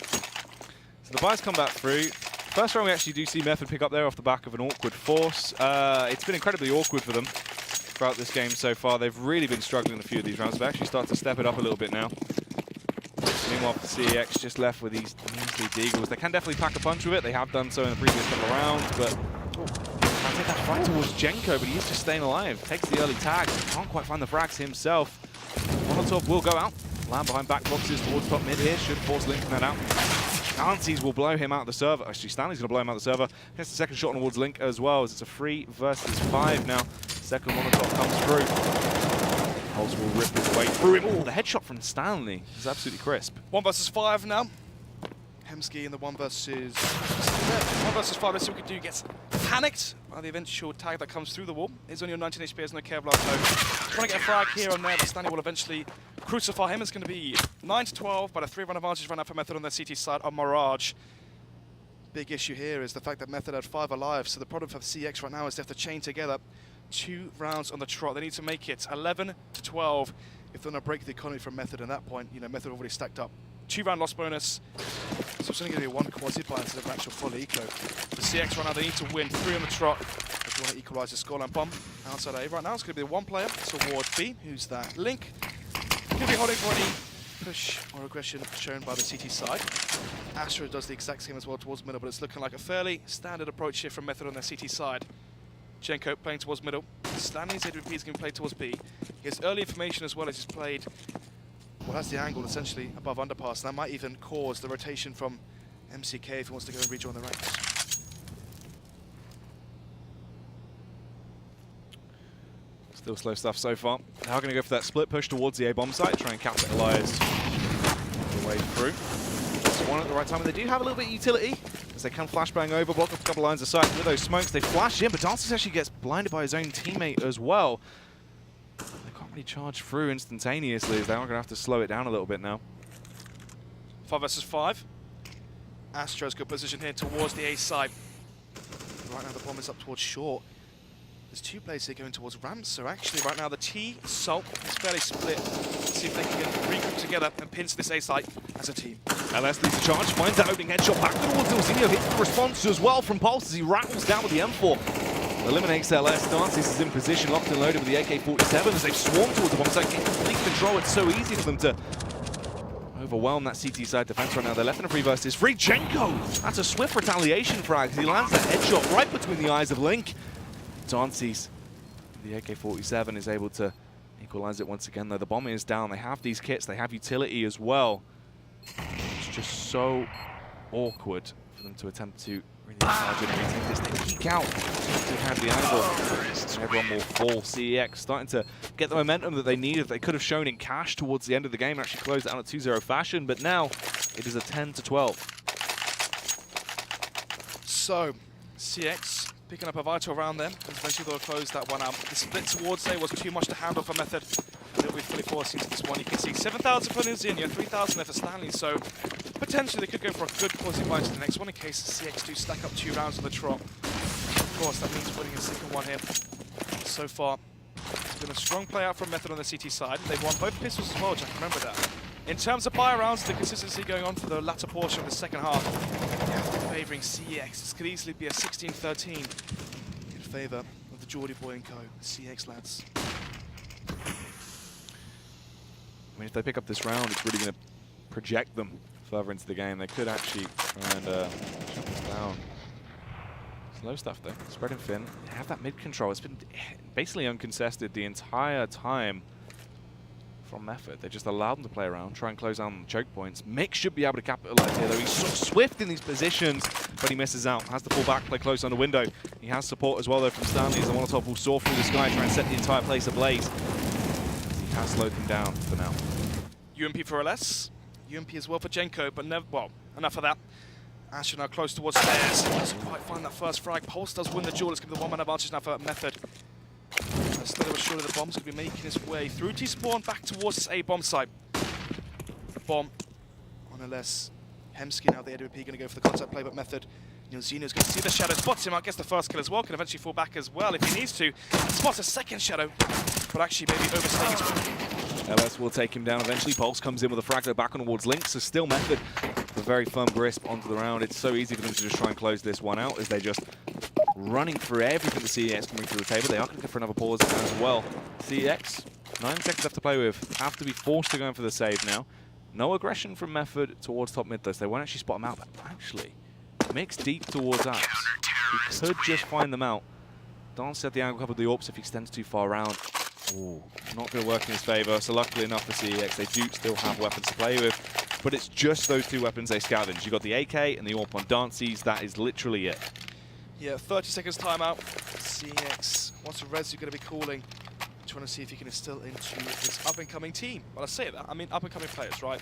So the buys come back through. First round we actually do see Method pick up there off the back of an awkward force. It's been incredibly awkward for them throughout this game so far. They've really been struggling a few of these rounds. They actually start to step it up a little bit now. Meanwhile, for CeX just left with these measly deagles. They can definitely pack a punch with it. They have done so in the previous couple of rounds, but I'll take that fight towards Jenko, but he is just staying alive. Takes the early tag. Can't quite find the frags himself. Molotov will go out. Land behind back boxes towards top mid here. Should force Link that out. Nancy's will blow him out of the server. Actually, Stanley's going to blow him out of the server. Gets the second shot towards Link as well, as it's a 3 versus 5 now. Second Molotov comes through. Pulse will rip his way through him. Oh, the headshot from Stanley is absolutely crisp. 1 versus 5 now. Hemsky in the 1 versus 5. Let's see what we can do. Gets panicked by the eventual tag that comes through the wall. He's only on 19 HP, has no Kevlar, so trying to get a frag here and there, but Stanley will eventually crucify him. It's going to be 9 to 12, but a 3-run advantage run out for Method on their CT side on Mirage. Big issue here is the fact that Method had 5 alive, so the problem for CeX right now is they have to chain together 2 rounds on the trot. They need to make it 11 to 12 if they're going to break the economy from Method. And at that point, you know, Method already stacked up 2-round loss bonus. So it's only going to be 1 quasi-buy instead of actual full eco. For CeX right now, they need to win 3 on the trot if they want to equalise the scoreline bomb outside A. Right now, it's going to be the 1 player towards B. Who's that? Link. Could be holding for any push or aggression shown by the CT side. Astro does the exact same as well towards middle, but it's looking like a fairly standard approach here from Method on their CT side. Jenko playing towards middle. Stanley's AWP is going to play towards B. He has early information as well as he's played. Well, that's the angle essentially above underpass, and that might even cause the rotation from MCK if he wants to go and rejoin the ranks. Still slow stuff so far. Now going to go for that split push towards the A bomb site, try and capitalise the way through. It's one at the right time, and they do have a little bit of utility as they can flashbang over, block up a couple lines of sight with those smokes. They flash in, but Dances actually gets blinded by his own teammate as well. They can't really charge through instantaneously, as they are going to have to slow it down a little bit now. 5 versus 5. Astro's good position here towards the A side. Right now the bomb is up towards short. There's 2 players here going towards ramps, so actually right now the T Salt is fairly split. Let's see if they can regroup together and pinch this A site as a team. LS leads the charge, finds that opening headshot back towards Ilzinho, hits the response as well from Pulse as he rattles down with the M4. Eliminates LS, Dances is in position, locked and loaded with the AK-47 as they've swarmed towards the bomb site, get complete control. It's so easy for them to overwhelm that CT side defense right now. They're left in a 3 versus 3. Jenko! That's a swift retaliation frag as he lands that headshot right between the eyes of Link. Dances, the AK-47 is able to equalize it once again though. The bomb is down. They have these kits, they have utility as well. It's just so awkward for them to attempt to really charge in and retake this. They peek out to have the angle. And everyone will fall. CeX starting to get the momentum that they needed. They could have shown in cash towards the end of the game and actually closed it out in a 2-0 fashion, but now it is a 10 to 12. So, CeX picking up a vital round there. Eventually they'll close that one out. The split towards A was too much to handle for Method. And they'll be fully forced into this one. You can see 7,000 for Ilzinho, 3,000 there for Stanley. So potentially they could go for a good quasi-buy to the next one in case CeX do stack up 2 rounds on the trot. Of course, that means winning a second one here. So far, it's been a strong play out from Method on the CT side. They've won both pistols as well, Jack. Remember that. In terms of buy rounds, the consistency going on for the latter portion of the second half, favouring CeX. This could easily be a 16-13 in favour of the Geordie Boy & Co. CeX lads. I mean, if they pick up this round, it's really going to project them further into the game. They could actually try and shut this down. Slow stuff though. Spreading Finn. They have that mid control. It's been basically uncontested the entire time from Method. They just allowed them to play around, try and close down the choke points. Mick should be able to capitalize here though. He's so swift in these positions, but he misses out. Has to fall back, play close on the window. He has support as well though from Stanley as the Molotov will soar through the sky, try and set the entire place ablaze. He has slowed them down for now. UMP for LS. UMP as well for Jenko, but never, well, enough of that. Asher now close towards stairs. Doesn't quite find that first frag. Pulse does win the duel. It's going to be the one-man advantage now for Method. Slowly but surely the bomb's going to be making its way through T-spawn back towards this A-bomb site. Bomb on LS. Hemsky now, the AWP going to go for the contact play, but Method. Nilzino's going to see the shadow, spots him out, gets the first kill as well, can eventually fall back as well if he needs to. Spots a second shadow, but actually maybe overstaying his way. LS will take him down eventually. Pulse comes in with a frag though back on towards Link, so still Method with a very firm grasp onto the round. It's so easy for them to just try and close this one out as they just running through everything the CEX coming through the table. They are going to go for another pause as well. CEX, 9 seconds left to play with. Have to be forced to go in for the save now. No aggression from Method towards top mid though, so they won't actually spot him out, but actually mix deep towards us. He could just find them out. Dance at the angle couple of the AWPs if he extends too far around. Ooh, not going to work in his favour. So luckily enough for CEX, they do still have weapons to play with, but it's just those two weapons they scavenge. You've got the AK and the AWP on Dances. That is literally it. Yeah, 30 seconds timeout. CEX, what's a Rezu going to be calling? Trying to see if he can instill into this up-and-coming team. Well, I say that, I mean up-and-coming players, right?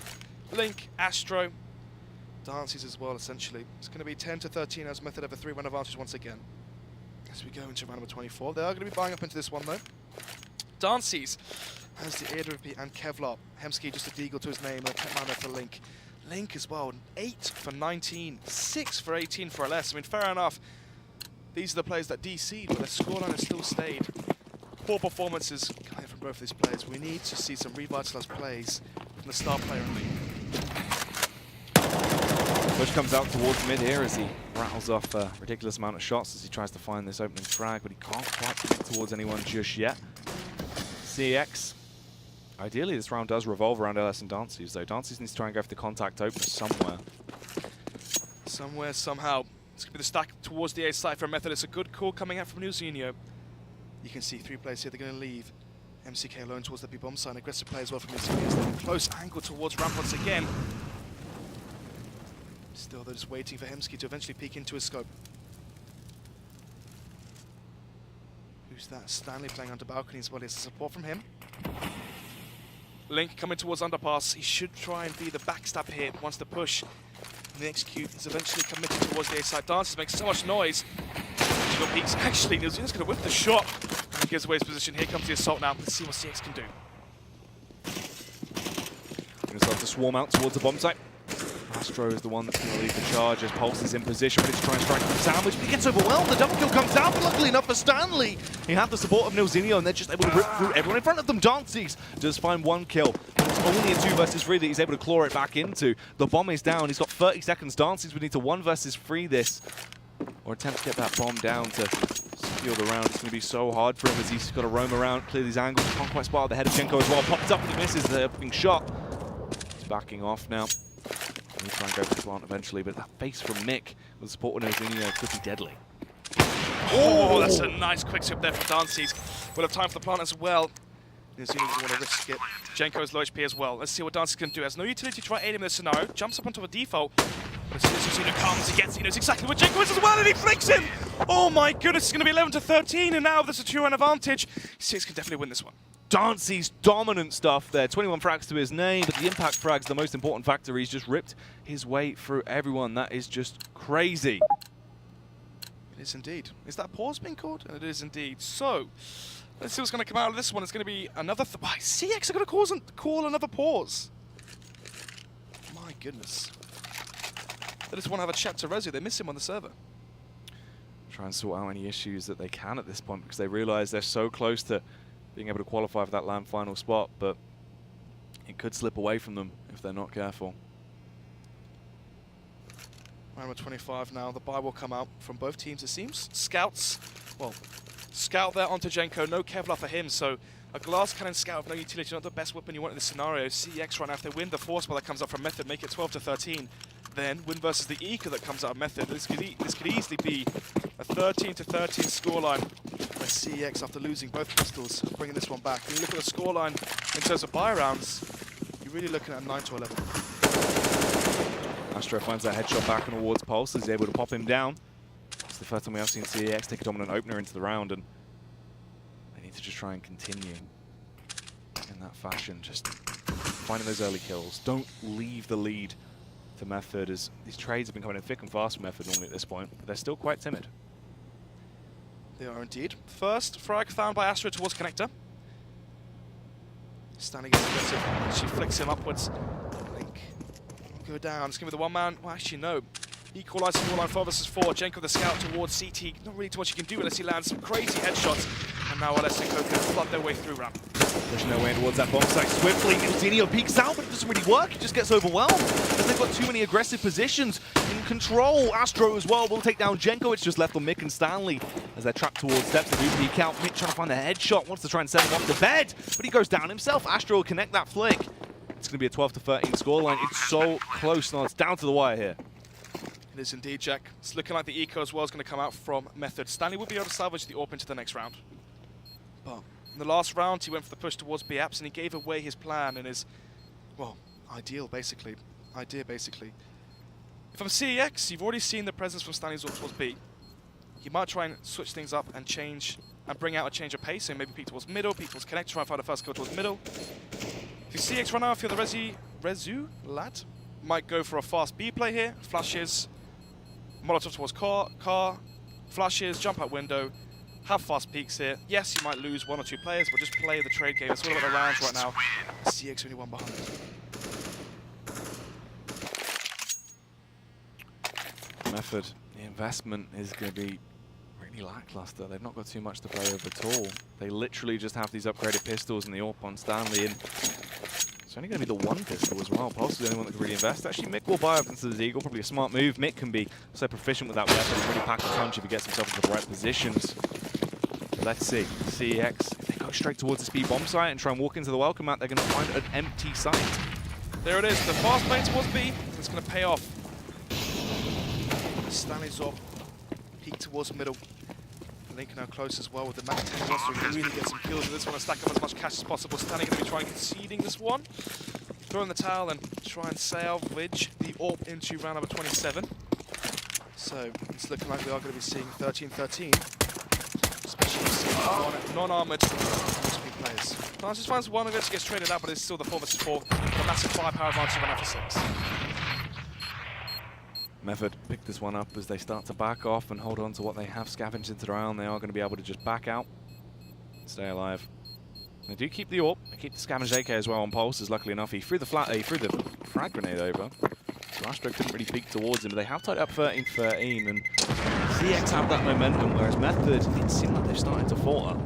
Link, Astro, Dances as well, essentially. It's going to be 10 to 13 as Method of a 3-1 advantage once again. As we go into round number 24. They are going to be buying up into this one, though. Dances has the AWP and Kevlar. Hemsky just a deagle to his name, and a Ketman there for Link. Link as well, 8 for 19, 6 for 18 for LS. I mean, fair enough. These are the players that DC'd, but their scoreline has still stayed. Poor performances coming from both of these players. We need to see some revitalized plays from the star player in Link. Push comes out towards mid here as he rattles off a ridiculous amount of shots as he tries to find this opening frag, but he can't quite get towards anyone just yet. CEX. Ideally, this round does revolve around LS and Dances, though. Dances needs to try and go for the contact opener somewhere. Somewhere, somehow. It's going to be the stack towards the A side for a Method. It's a good call coming out from Nilzinho. You can see 3 players here. They're going to leave. MCK alone towards the B-bomb side. Aggressive play as well from Nilzinho. Close angle towards ramp once again. Still, they're just waiting for Hemsky to eventually peek into his scope. Who's that? Stanley playing under balcony as well. There's support from him. Link coming towards underpass. He should try and be the backstab here once the push. And the execute is eventually committed towards the A side. Dances makes so much noise. He peeks. Actually, Nilzinho's going to whip the shot. He gives away his position. Here comes the assault now. Let's see what CeX can do. Going to start to swarm out towards the bomb site. Astro is the one that's going to lead the charge as Pulse is in position, ready to try and strike from sandwich, but he gets overwhelmed. The double kill comes down, but luckily enough for Stanley, he had the support of Nilzinho, and they're just able to rip through everyone in front of them. Dances does find 1 kill. It's only a 2 versus 3 that he's able to claw it back into. The bomb is down. He's got 30 seconds. Dances would need to 1 versus 3 this, or attempt to get that bomb down to secure the round. It's going to be so hard for him as he's got to roam around, clear these angles. Can't quite spot out the head of Jenko as well. Pops up and he misses the opening shot. He's backing off now. He'll try and go for the plant eventually, but that face from Mick with the support of Nilzinho could be deadly. Oh, that's a nice quick sweep there from Dances. We'll have time for the plant as well. Nilzinho doesn't want to risk it. Jenko is low HP as well. Let's see what Dances can do. Has no utility to try aid him in this scenario. Jumps up onto a default. But as soon as Nilzinho comes, he gets, he knows exactly what Jenko is as well, and he flicks him! Oh my goodness, it's going to be 11 to 13, and now there's a 2-run advantage. CeX can definitely win this one. Dances dominant stuff there. 21 frags to his name, but the impact frag's the most important factor. He's just ripped his way through everyone. That is just crazy. It is indeed. Is that pause being called? And it is indeed. So, let's see what's going to come out of this one. It's going to be another... CeX are going to call another pause. My goodness. They just want to have a chat to Rezu. They miss him on the server. Try and sort out any issues that they can at this point because they realize they're so close to being able to qualify for that LAN final spot, but it could slip away from them if they're not careful. Round number 25 now. The buy will come out from both teams, it seems. Scouts, well, scout there onto Jenko. No Kevlar for him, so a glass cannon scout with no utility, not the best weapon you want in this scenario. CeX right now, if they win, the force ball that comes up from Method, make it 12 to 13. then win versus the Eco that comes out of Method. This could easily be a 13-13 scoreline where CeX, after losing both pistols, bringing this one back. When you look at the scoreline in terms of buy rounds, you're really looking at 9-11. Astro finds that headshot back and towards Pulse. He's able to pop him down. It's the first time we have seen CeX take a dominant opener into the round, and they need to just try and continue in that fashion, just finding those early kills. Don't leave the lead to Method, as these trades have been coming in thick and fast for Method normally at this point, but they're still quite timid. They are indeed. First frag found by Astro towards Connector. Standing aggressive. She flicks him upwards. Link go down. It's going to be the one man. Well, actually, no. Equalizer scoreline 4 versus 4. Jenko the scout towards CT. Not really too much you can do unless he lands some crazy headshots. And now LS and Co can flood their way through ramp. Pushing their way towards that bomb site swiftly. Ilzinho peeks out, but it doesn't really work. He just gets overwhelmed as they've got too many aggressive positions in control. Astro as well will take down Jenko. It's just left on Mick and Stanley as they're trapped towards steps. They do peek out. Mick trying to find the headshot, wants to try and send him off to bed, but he goes down himself. Astro will connect that flick. It's going to be a 12-13 scoreline. It's so close now. It's down to the wire here. It is indeed, Jack. It's looking like the Eco as well is going to come out from Method. Stanley will be able to salvage the AWP into the next round. But in the last round, he went for the push towards B apps and he gave away his plan and his, well, idea basically. If I'm CeX, you've already seen the presence from Stanley's AWP towards B. You might try and switch things up and change and bring out a change of pace. So maybe peek towards middle, peek towards connect, try and find the first kill towards middle. If you CeX right now, if you're the Rezu lad, might go for a fast B play here. Flashes, Molotov towards car, flashes, jump out window, have fast peaks here. Yes, you might lose 1 or 2 players, but just play the trade game. It's all about the rounds right now. CeX only one behind. Method, the investment is going to be really lackluster. They've not got too much to play over at all. They literally just have these upgraded pistols and the AWP on Stanley, and it's only going to be the one pistol as well. Pulse is the only one that can really invest. Actually, Mick will buy up into the Eagle. Probably a smart move. Mick can be so proficient with that weapon and really pack a punch if he gets himself into the right positions. But let's see. CeX, if they go straight towards the speed bomb site and try and walk into the welcome mat, they're going to find an empty site. There it is. The fast play towards B. It's going to pay off. Stanley's off. Peek towards middle. Link now close as well with the Mac 10. Wants to really get some kills with this one and stack up as much cash as possible. Stanley going to be trying conceding this one. Throw in the towel and try and salvage the AWP into round number 27. So it's looking like we are going to be seeing 13-13. Especially seeing non-armoured players. Francis finds one of it, gets traded out, but it's still the 4 versus 4. A massive firepower advantage run after 6. Method pick this one up as they start to back off and hold on to what they have scavenged into the round. They are going to be able to just back out, stay alive. They do keep the AWP, they keep the scavenged AK as well on Pulses. Luckily enough, he threw the frag grenade over. So Astro couldn't really peek towards him, but they have tied up 13-13, and CeX have that momentum, whereas Method, it seemed like they've started to falter.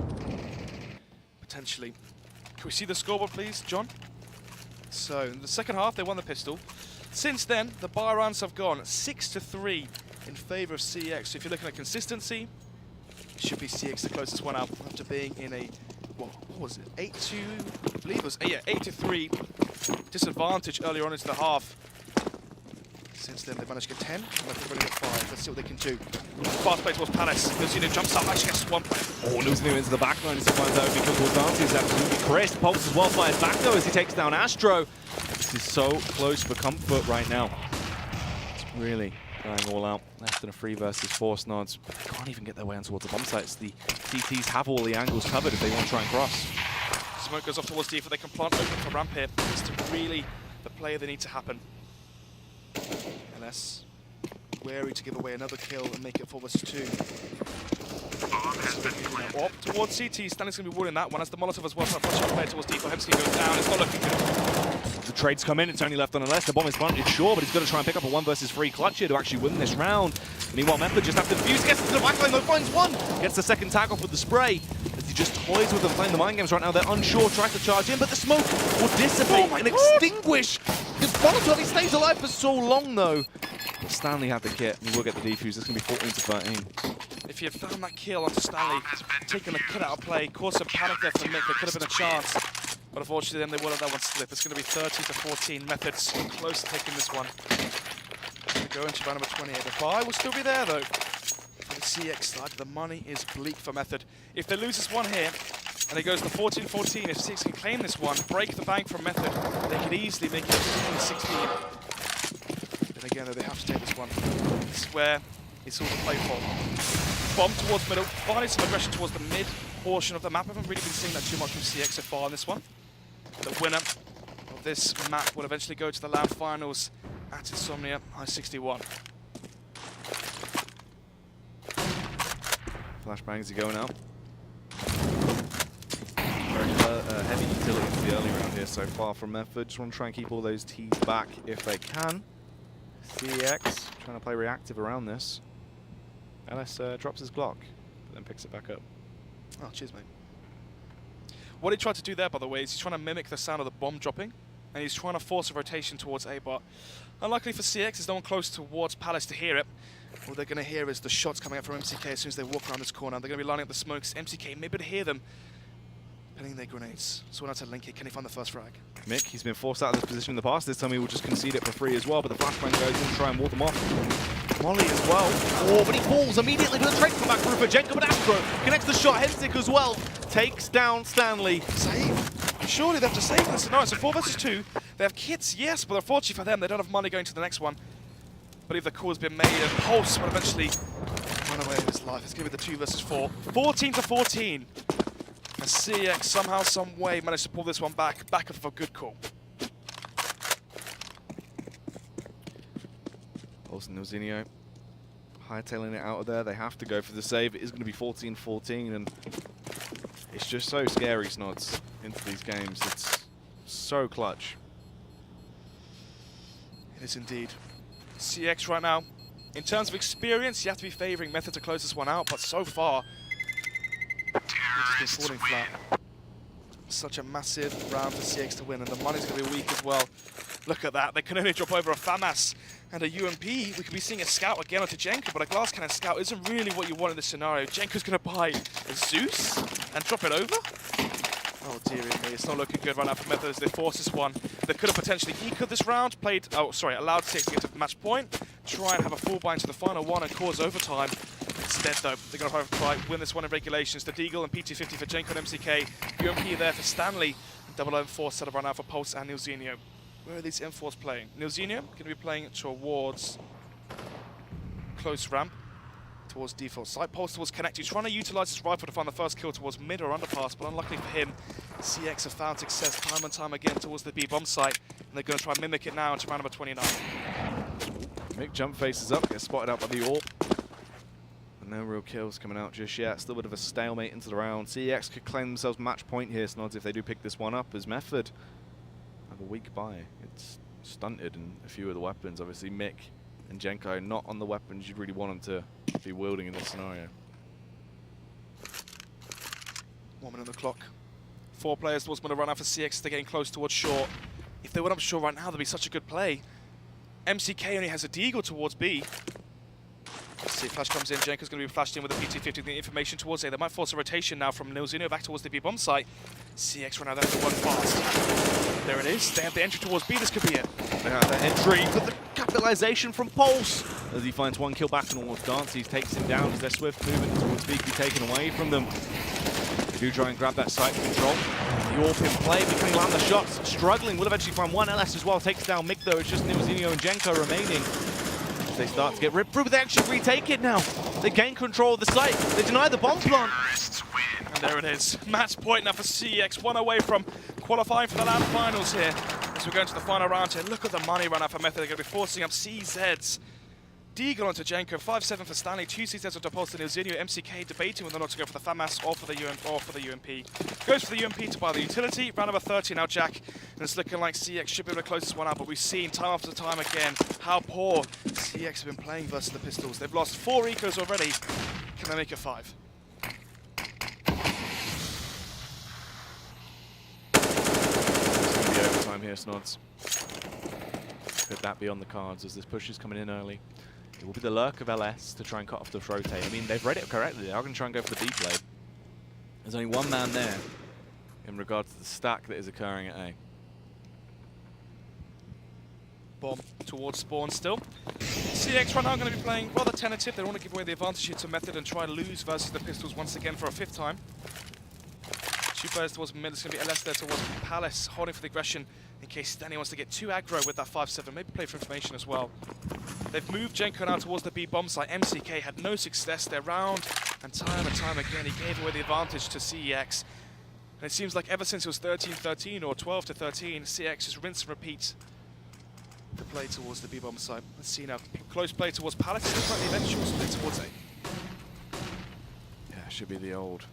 Potentially. Can we see the scoreboard, please, John? So in the second half, they won the pistol. Since then, the buy rounds have gone 6-3 in favour of CeX. So if you're looking at consistency, it should be CeX the closest one out after being in a, what was it, 8-2, I believe it was, yeah, 8-3 disadvantage earlier on into the half. Since then, they've managed to get 10, and they've already got 5. Let's see what they can do. Fast play towards Palace. Ilzinho jumps up, actually gets 1 player. Oh, Ilzinho into the back line as he finds out because Wardante is absolutely crisp. Pulse as well fires back though as he takes down Astro. This is so close for comfort right now. It's really going all out. Less than a 3 versus 4 Snods. Can't even get their way on towards the bomb sites. The CTs have all the angles covered if they want to try and cross. Smoke goes off towards D, but they can plant open for ramp here. It's really the play they need to happen. LS wary to give away another kill and make it 4 versus 2. Up towards CT, Stanley's going to be winning that one as the Molotov as well. Pushing player towards D, Hemsky goes down. It's not looking good. The trades come in, it's only left on LS. The bomb is planted, sure, but he's going to try and pick up a 1 versus 3 clutch here to actually win this round. Meanwhile, Method just after the fuse gets into the backline, though, finds one. Gets the second tag off with the spray. As he just toys with them, playing the mind games right now. They're unsure, tries to charge in, but the smoke will dissipate and extinguish. His Molotov, he stays alive for so long, though. But Stanley had the kit, and he will get the defuse. It's going to be 14-13. If you had found that kill onto Stanley, taking the kid out of play, caused some panic there for Mick, there could have been a chance. But unfortunately, then they will let that one slip. It's going to be 13-14. Methods close to taking this one. go into round number 28. The buy will still be there, though. For the CX side, the money is bleak for Method. If they lose this one here, and it goes to 14-14, if CeX can claim this one, break the bank from Method, they could easily make it 15-16. Then again, though, they have to take this one. This is where it's all to play for. Bomb towards middle, finding some aggression towards the mid portion of the map. I haven't really been seeing that too much from CX so far on this one. The winner of this map will eventually go to the LAN finals at Insomnia High 61. Flashbangs are going out. Very heavy utility into the early round here so far from Method. Just want to try and keep all those T's back if they can. CeX trying to play reactive around this. LS drops his Glock, but then picks it back up. Oh, cheers, mate. What he tried to do there, by the way, is he's trying to mimic the sound of the bomb dropping, and he's trying to force a rotation towards A bot. Unluckily for CeX, there's no one close towards Palace to hear it. All they're going to hear is the shots coming out from MCK as soon as they walk around this corner. They're going to be lining up the smokes. MCK may be able to hear them pinning their grenades. So we're not to link it. Can he find the first frag? Mick, he's been forced out of this position in the past. This time he will just concede it for free as well, but the flashbang goes in to try and ward them off. Molly as well. Oh, but he falls immediately with a trade comeback for Jenko, but Astro connects the shot. Hensick as well. Takes down Stanley. Save. Surely they have to save this. No, it's a 4 versus 2. They have kits, yes, but unfortunately for them, they don't have money going to the next one. But if the call has been made, and Pulse will eventually run away with his life. It's going to be the 2 versus 4. 14-14. And CeX somehow, some way managed to pull this one back off of a good call. Pulse and Nilzinho hightailing it out of there. They have to go for the save. It is going to be 14-14, and it's just so scary, Snods, into these games. It's so clutch. It is indeed. CeX right now, in terms of experience, you have to be favouring Method to close this one out, but so far, it's been falling flat. Such a massive round for CeX to win, and the money's going to be weak as well. Look at that, they can only drop over a FAMAS and a UMP. We could be seeing a scout again onto Jenko, but a glass cannon scout isn't really what you want in this scenario. Jenko's going to buy a Zeus and drop it over? Oh dearie me, it's not looking good right now for Method as they force this one. They could have potentially ecoed this round, allowed CeX to get to match point, try and have a full bind to the final one and cause overtime. Instead though, they're going to try win this one in regulations. The Deagle and P250 for Jenko and MCK. UMP there for Stanley. Double M4 set up right now for Pulse and Nilzinho. Where are these M4s playing? Nilzinho going to be playing towards close ramp, towards default site. Pulse towards connect. He's trying to utilize his rifle to find the first kill towards mid or underpass, but unluckily for him, CeX have found success time and time again towards the B bomb site, and they're going to try and mimic it now into round number 29. Mick jump faces up, gets spotted out by the AWP. And no real kills coming out just yet. Still a bit of a stalemate into the round. CeX could claim themselves match point here, Snods, if they do pick this one up, as Method have a weak buy. It's stunted in a few of the weapons. Obviously, Mick and Jenko not on the weapons you'd really want them to be wielding in this scenario. 1 minute on the clock. 4 players towards going to run out for CeX. They're getting close towards short. If they went up short right now, that'd be such a good play. MCK only has a Deagle towards B. Let's see, flash comes in. Jenko's going to be flashed in with a P250, the information towards A. They might force a rotation now from Nilzinho back towards the B bomb site. CeX right now, they have to run fast. There it is. They have the entry towards B. This could be it. They have the entry, but the capitalization from Pulse as he finds 1 kill back towards Dance. He takes him down as their swift movement towards B can be taken away from them. They do try and grab that site control. The AWP in play, but can he land the shots? Struggling, will eventually find 1 LS as well. Takes down Mick though. It's just Nilzinho and Jenko remaining. They start to get ripped through, but they actually retake it now. They gain control of the site. They deny the bomb plant. And there it is. Match point now for CeX. 1 away from qualifying for the LAN finals here. As we go into the final round here, look at the money run out for Method. They're going to be forcing up CZs. Deagle onto Jenko, 5-7 for Stanley, 2 CZs onto Pulse and Nilzinho. MCK debating whether or not to go for the FAMAS or for the UMP. Goes for the UMP to buy the utility. Round number 30 now, Jack. And it's looking like CeX should be able to close this one out, but we've seen time after time again how poor CeX have been playing versus the Pistols. They've lost 4 ecos already. Can they make it 5? It's going to be overtime here, Snods. Could that be on the cards as this push is coming in early? It will be the lurk of LS to try and cut off the rotate. I mean, they've read it correctly. They are going to try and go for the B play. There's only 1 man there in regards to the stack that is occurring at A. Bomb towards spawn still. CeX right now going to be playing rather tentative. They don't want to give away the advantage here to Method and try to lose versus the Pistols once again for a 5th time. 2 players towards mid. It's going to be LS there towards Palace, holding for the aggression in case Danny wants to get too aggro with that 5-7. Maybe play for information as well. They've moved Jenko now towards the B bomb site. MCK had no success there round, and time again he gave away the advantage to CEX. And it seems like ever since it was 13-13 or 12-13, CeX just rinse and repeat the play towards the B bomb site. Let's see now. Close play towards Palace. Looks like the eventual split towards A. Yeah, should be the old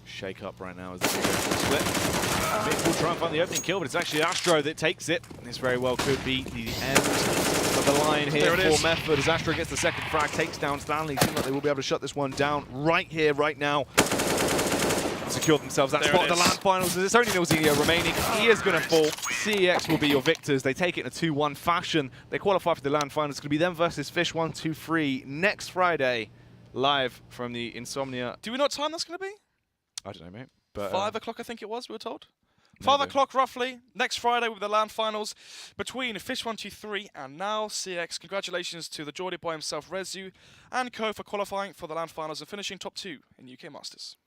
shake-up right now as the split. Mick will try and find the opening kill, but it's actually Astro that takes it. This very well could be the end of the line here for Method as Astro gets the second frag, takes down Stanley. Seems like they will be able to shut this one down right here, right now. Secure themselves that spot in the land finals. It's only Nilzinho remaining. He is going to fall. CeX will be your victors. They take it in a 2-1 fashion. They qualify for the land finals. It's going to be them versus Fish 1, 2, 3 next Friday, live from the Insomnia. Do we know what time that's going to be? I don't know, mate. But 5 o'clock, I think it was, we were told. 5 o'clock, roughly, next Friday with the land finals between Fish 1, 2, 3 and now CeX. Congratulations to the Geordie boy himself, Rezu, and Co for qualifying for the land finals and finishing top 2 in UK Masters.